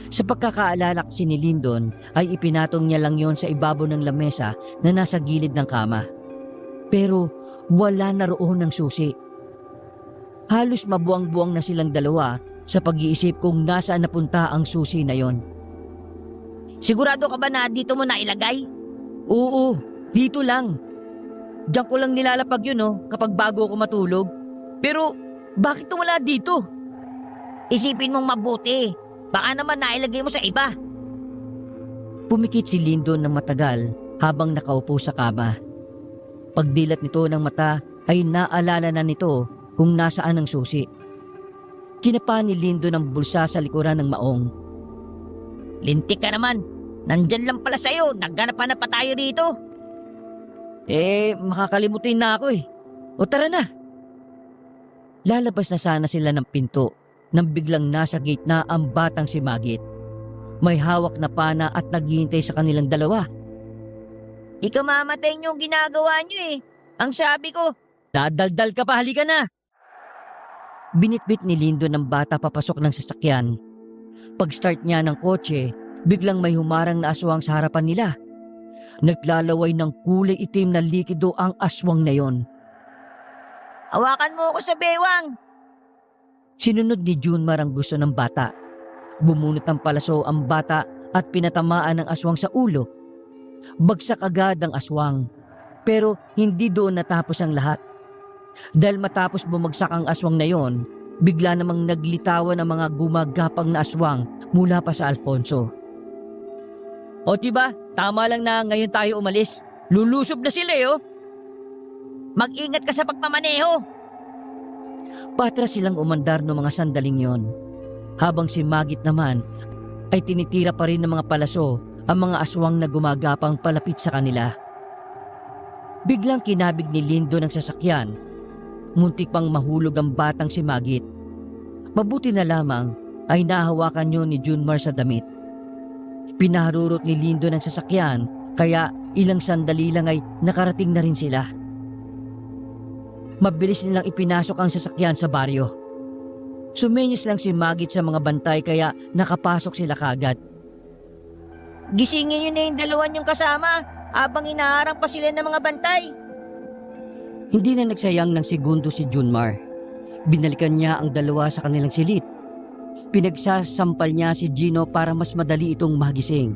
Sa pagkakaalala kasi ni Lyndon ay ipinatong niya lang yon sa ibabaw ng lamesa na nasa gilid ng kama. Pero wala na roon ng susi. Halos mabuang-buang na silang dalawa sa pag-iisip kung nasaan napunta ang susi na yon. Sigurado ka ba na dito mo nailagay? Oo, dito lang. Diyan ko lang nilalapag yun kapag bago ako matulog. Pero bakit wala dito? Isipin mong mabuti. Baka naman nailagay mo sa iba. Pumikit si Lyndon ng matagal habang nakaupo sa kama. Pagdilat nito ng mata ay naalala na nito kung nasaan ang susi. Kinapa ni Lyndon ang bulsa sa likuran ng maong. Lintik ka naman. Nandyan lang pala sa'yo. Naghanap-hanap pa tayo rito. Makakalimutin na ako eh. O tara na. Lalabas na sana sila ng pinto nang biglang nasa gate na ang batang si Magit. May hawak na pana at naghihintay sa kanilang dalawa. Ikamamatay niyo yung ginagawa niyo eh. Ang sabi ko, Dadaldal ka pa, halika na. Binitbit ni Lindo ng bata papasok ng sasakyan. Pag-start niya ng kotse, biglang may humarang na aswang sa harapan nila. Naglalaway ng kulay itim na likido ang aswang na yon. Hawakan mo ako sa bewang! Sinunod ni Junmar ang gusto ng bata. Bumunot ng palaso ang bata at pinatamaan ng aswang sa ulo. Bagsak agad ang aswang, pero hindi doon natapos ang lahat. Dahil matapos bumagsak ang aswang na yon, bigla namang naglitawan ang mga gumagapang na aswang mula pa sa Alfonso. O diba, tama lang na ngayon tayo umalis. Lulusob na sila oh. Mag-ingat ka sa pagmamaneho! Patras silang umandar noong mga sandaling yon. Habang si Magit naman ay tinitira pa rin ng mga palaso ang mga aswang na gumagapang palapit sa kanila. Biglang kinabig ni Lindo ng sasakyan. Muntik pang mahulog ang batang si Magit. Mabuti na lamang ay nahawakan yun ni Junmar sa damit. Pinaharurot ni Lindo ng sasakyan kaya ilang sandali lang ay nakarating na rin sila. Mabilis nilang ipinasok ang sasakyan sa baryo. Sumenyos lang si Magit sa mga bantay kaya nakapasok sila kagad. Gisingin nyo na yung dalawa niyong kasama habang inaharang pa sila ng mga bantay. Hindi na nagsayang ng segundo si Junmar. Binalikan niya ang dalawa sa kanilang silid. Pinagsasampal niya si Gino para mas madali itong magising.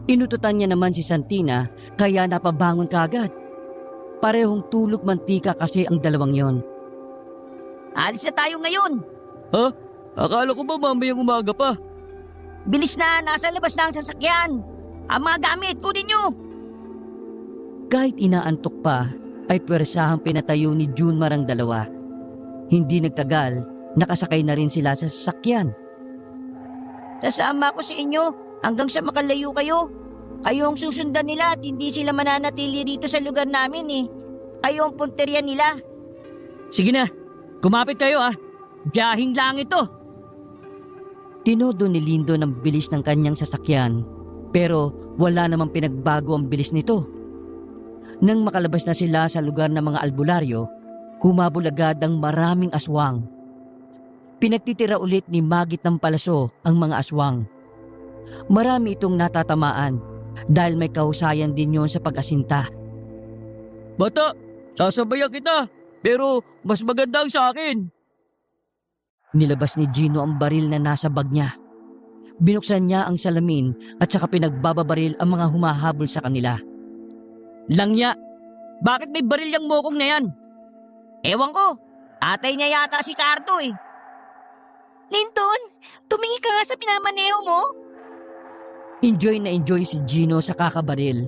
Inututan niya naman si Santina kaya napabangon kaagad. Parehong tulog mantika kasi ang dalawang yon. Alis na tayo ngayon! Ha? Akala ko ba mamayang umaga pa? Bilis na, nasa labas na ang sasakyan! Ang mga gamit, kunin nyo! Kahit inaantok pa, ay pwersahang pinatayo ni Junmar ang dalawa. Hindi nagtagal, nakasakay na rin sila sa sasakyan. Sasama ko sa inyo hanggang sa makalayo kayo. Kayo ang susundan nila at hindi sila mananatili rito sa lugar namin eh. Kayo ang punteriya nila. Sige na, kumapit kayo Biyahing lang ito. Tinodo ni Lindo ng bilis ng kanyang sasakyan, pero wala namang pinagbago ang bilis nito. Nang makalabas na sila sa lugar ng mga albularyo, humabol agad ang maraming aswang. Pinagtitira ulit ni Magit ng palaso ang mga aswang. Marami itong natatamaan dahil may kahusayan din yon sa pag-asinta. Bata, sasabayan kita, pero mas maganda ang sa akin. Nilabas ni Gino ang baril na nasa bag niya. Binuksan niya ang salamin at saka pinagbababaril ang mga humahabol sa kanila. Langya, bakit may baril yung mokong na yan? Ewan ko, atay niya yata si Carto eh. Linton, tumingi ka nga sa pinamaneho mo. Enjoy na enjoy si Gino sa kakabaril.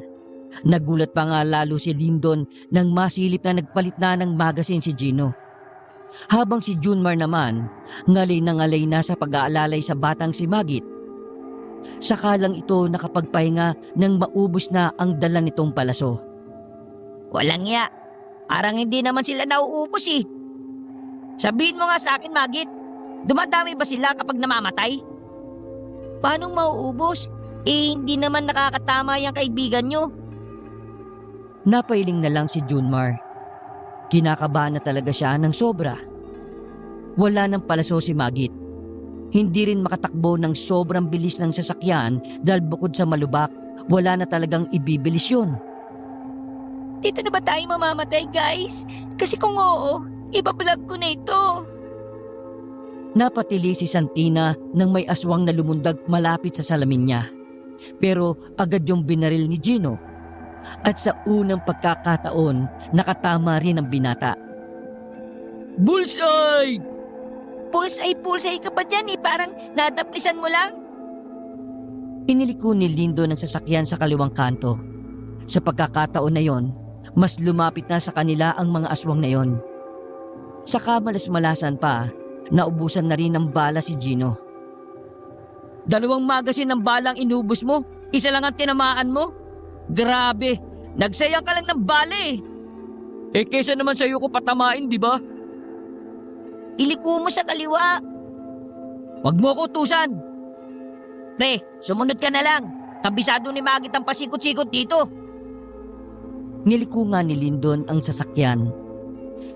Nagulat pa nga lalo si Lindon nang masilip na nagpalit na ng magasin si Gino. Habang si Junmar naman, ngalay na sa pag-aalalay sa batang si Magit. Saka lang ito nakapagpahinga nang maubos na ang dala nitong palaso. Walang ya, parang hindi naman sila nauubos eh. Sabihin mo nga sa akin, Magit, dumadami ba sila kapag namamatay? Paano mauubos? Hindi naman nakakatama yung kaibigan nyo. Napailing na lang si Junmar. Kinakabahan na talaga siya ng sobra. Wala nang palaso si Magit. Hindi rin makatakbo ng sobrang bilis ng sasakyan dahil bukod sa malubak, wala na talagang ibibilis yun. Dito na ba tayo mamamatay, guys? Kasi kung oo, ibablog ko na ito. Napatili si Santina nang may aswang na lumundag malapit sa salamin niya. Pero agad yung binaril ni Gino. At sa unang pagkakataon, nakatama rin ang binata. Bullseye! Pulsay ka pa dyan eh, parang nadaplisan mo lang. Iniliko ni Lindo ng sasakyan sa kaliwang kanto. Sa pagkakataon na yon, mas lumapit na sa kanila ang mga aswang na yon. Sa kamalas-malasan pa, naubusan na rin ng bala si Gino. 2 magasin ng balang inubos mo, isa lang ang tinamaan mo. Grabe, nagsayang ka lang ng bala eh. Kesa naman sa'yo ko patamain, di ba? Iliko mo sa kaliwa. Huwag mo ko utusan. Pre, sumunod ka na lang. Kabisado ni Magit ang pasikot-sikot dito. Niliko nga ni Lindon ang sasakyan.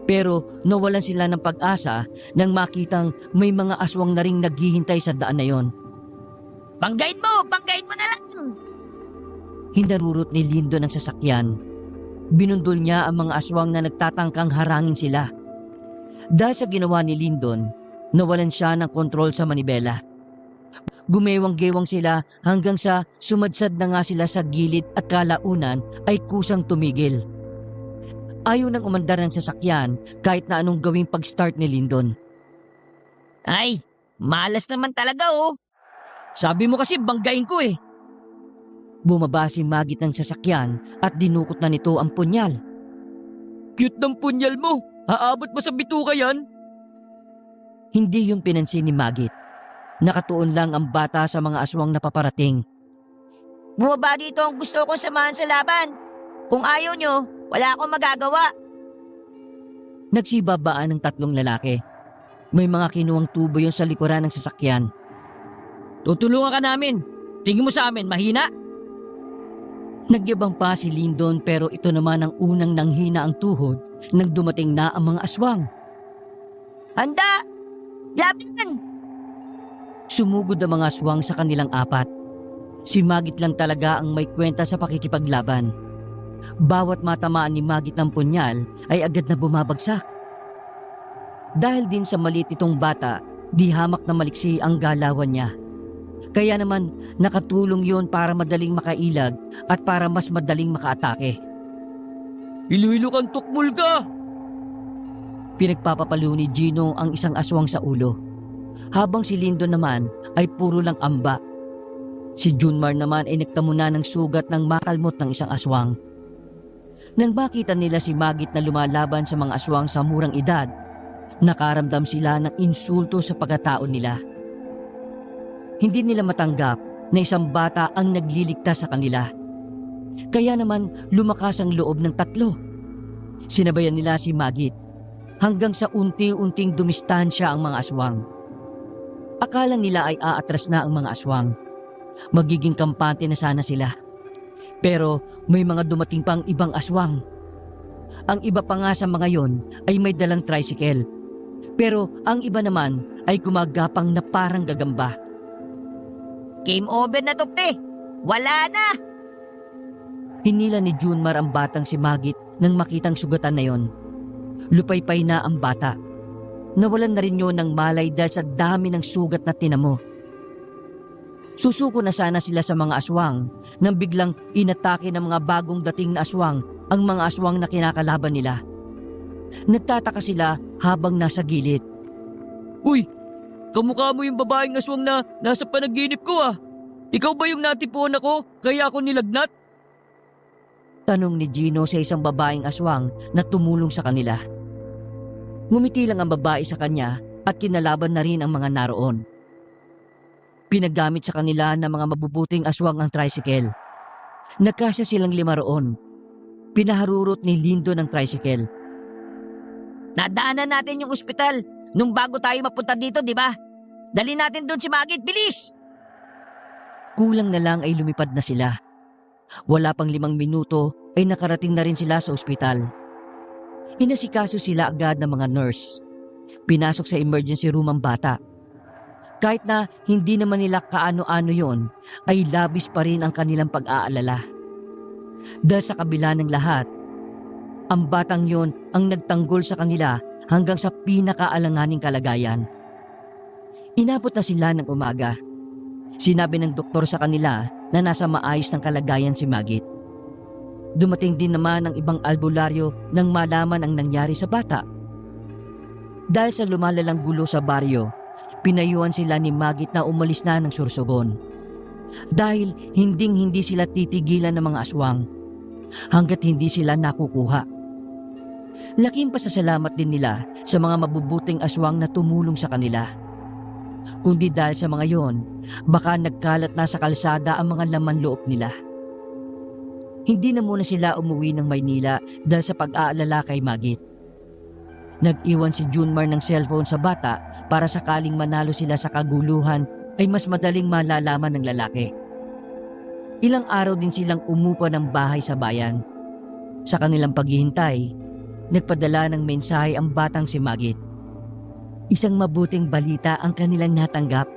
Pero nawalan sila ng pag-asa nang makitang may mga aswang na ring naghihintay sa daan na yon. Banggain mo na lang. Hinarurot ni Lindon ang sasakyan. Binundol niya ang mga aswang na nagtatangkang harangin sila. Dahil sa ginawa ni Lindon, nawalan siya ng kontrol sa manibela. Gumewang-gewang sila hanggang sa sumadsad na nga sila sa gilid at kalaunan ay kusang tumigil. Ayaw nang umandar ng sasakyan kahit na anong gawing pag-start ni Lindon. Ay, malas naman talaga oh. Sabi mo kasi banggain ko eh. Bumaba si Magit ng sasakyan at dinukot na nito ang punyal. Cute ng punyal mo. Aabot ba sa bituka yan? Hindi yung pinansin ni Magit. Nakatuon lang ang bata sa mga aswang na paparating. Bumaba dito ang gusto kong samahan sa laban. Kung ayaw nyo, wala akong magagawa. Nagsibabaan ng tatlong lalaki. May mga kinuwang tubo yung sa likuran ng sasakyan. Tutulungan ka namin. Tingin mo sa amin, mahina? Nagyabang pa si Lindon pero ito naman ang unang nanghina ang tuhod nang dumating na ang mga aswang. Handa! Laban! Sumugod ang mga aswang sa kanilang apat. Si Magit lang talaga ang may kwenta sa pakikipaglaban. Bawat matamaan ni Magit ng punyal ay agad na bumabagsak. Dahil din sa maliit itong bata, di hamak na maliksi ang galawan niya. Kaya naman nakatulong yon para madaling makailag at para mas madaling makaatake. Ilu-ilo kang tukmul ka! Pinagpapapalo ni Gino ang isang aswang sa ulo. Habang si Lindon naman ay puro lang amba. Si Junmar naman ay nagtamo na ng sugat ng makalmot ng isang aswang. Nang makita nila si Magit na lumalaban sa mga aswang sa murang edad, nakaramdam sila ng insulto sa pagkatao nila. Hindi nila matanggap na isang bata ang nagliligtas sa kanila. Kaya naman lumakas ang loob ng tatlo. Sinabayan nila si Magit hanggang sa unti-unting dumistansya ang mga aswang. Akala nila ay aatras na ang mga aswang. Magiging kampante na sana sila. Pero may mga dumating pang ibang aswang. Ang iba pa nga sa mga yon ay may dalang tricycle. Pero ang iba naman ay gumagapang na parang gagamba. Game over na to, pre. Wala na! Hinila ni Junmar ang batang si Magit nang makitang sugatan na yon. Lupaypay na ang bata. Nawalan na rin yun ng malay dahil sa dami ng sugat na tinamo. Susuko na sana sila sa mga aswang nang biglang inatake ng mga bagong dating na aswang ang mga aswang na kinakalaban nila. Nagtataka sila habang nasa gilid. Uy, kamukha mo yung babaeng aswang na nasa panaginip ko ah. Ikaw ba yung natipuan ako kaya ako nilagnat? Tanong ni Gino sa isang babaeng aswang na tumulong sa kanila. Ngumiti lang ang babae sa kanya at kinalaban na rin ang mga naroon. Pinagamit sa kanila ng mga mabubuting aswang ang tricycle. Nagkasya silang 5 roon. Pinaharurot ni Lindon ang tricycle. Nadaanan natin yung ospital nung bago tayo mapunta dito, di ba? Dali natin doon si Magit, bilis! Kulang na lang ay lumipad na sila. Wala pang 5 minuto ay nakarating na rin sila sa ospital. Inasikaso sila agad ng mga nurse. Pinasok sa emergency room ang bata. Kahit na hindi naman nila kaano-ano yon, ay labis pa rin ang kanilang pag-aalala. Dahil sa kabila ng lahat, ang batang yon ang nagtanggol sa kanila hanggang sa pinakaalanganing kalagayan. Inabot na sila ng umaga. Sinabi ng doktor sa kanila na nasa maayos ng kalagayan si Magit. Dumating din naman ang ibang albularyo nang malaman ang nangyari sa bata. Dahil sa lumalalang gulo sa baryo, pinayuhan sila ni Magit na umalis na ng Sorsogon. Dahil hinding-hindi sila titigilan ng mga aswang hanggat hindi sila nakukuha. Laking pasasalamat din nila sa mga mabubuting aswang na tumulong sa kanila. Kundi dahil sa mga yon, baka nagkalat na sa kalsada ang mga laman loob nila. Hindi na muna sila umuwi ng Maynila dahil sa pag-aalala kay Magit. Nag-iwan si Junmar ng cellphone sa bata para sakaling manalo sila sa kaguluhan ay mas madaling malalaman ng lalaki. Ilang araw din silang umupa ng bahay sa bayan. Sa kanilang paghihintay, nagpadala ng mensahe ang batang si Magit. Isang mabuting balita ang kanilang natanggap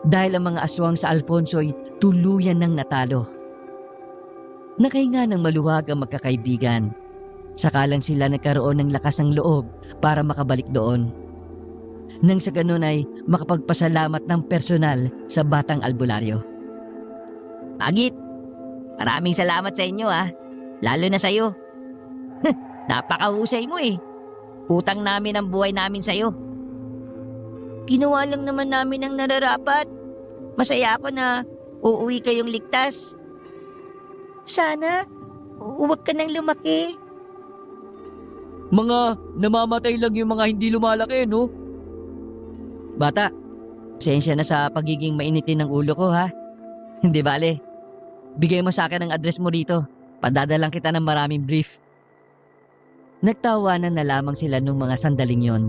dahil ang mga aswang sa Alfonso ay tuluyan ng natalo. Nakahinga ng maluwag ang magkakaibigan. Sakalang sila nagkaroon ng lakas ng loob para makabalik doon. Nang sa ganun ay makapagpasalamat ng personal sa batang albularyo. Magit, maraming salamat sa inyo lalo na sa'yo. Napakahusay mo Utang namin ang buhay namin sa'yo. Ginawa lang naman namin ang nararapat. Masaya ako na uuwi kayong ligtas. Sana, huwag ka nang lumaki. Mga namamatay lang yung mga hindi lumalaki, no? Bata, pasensya na sa pagiging mainitin ng ulo ko ha. Hindi bale. Bigay mo sa akin ang address mo rito. Padadalang kita ng maraming brief. Nagtawanan na lamang sila nung mga sandaling yon.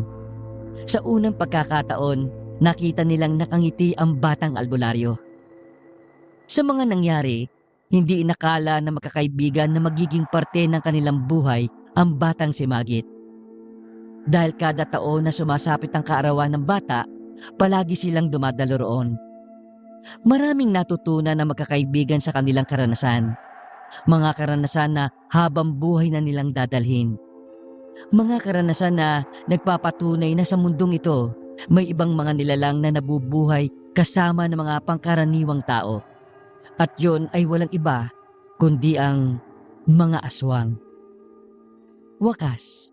Sa unang pagkakataon, nakita nilang nakangiti ang batang albularyo. Sa mga nangyari, hindi inakala na magkakaibigan na magiging parte ng kanilang buhay ang batang si Magit. Dahil kada taon na sumasapit ang kaarawan ng bata, palagi silang dumadalo roon. Maraming natutunan na magkakaibigan sa kanilang karanasan. Mga karanasan na habang buhay na nilang dadalhin. Mga karanasan na nagpapatunay na sa mundong ito, may ibang mga nilalang na nabubuhay kasama ng mga pangkaraniwang tao. At yon ay walang iba kundi ang mga aswang. Wakas.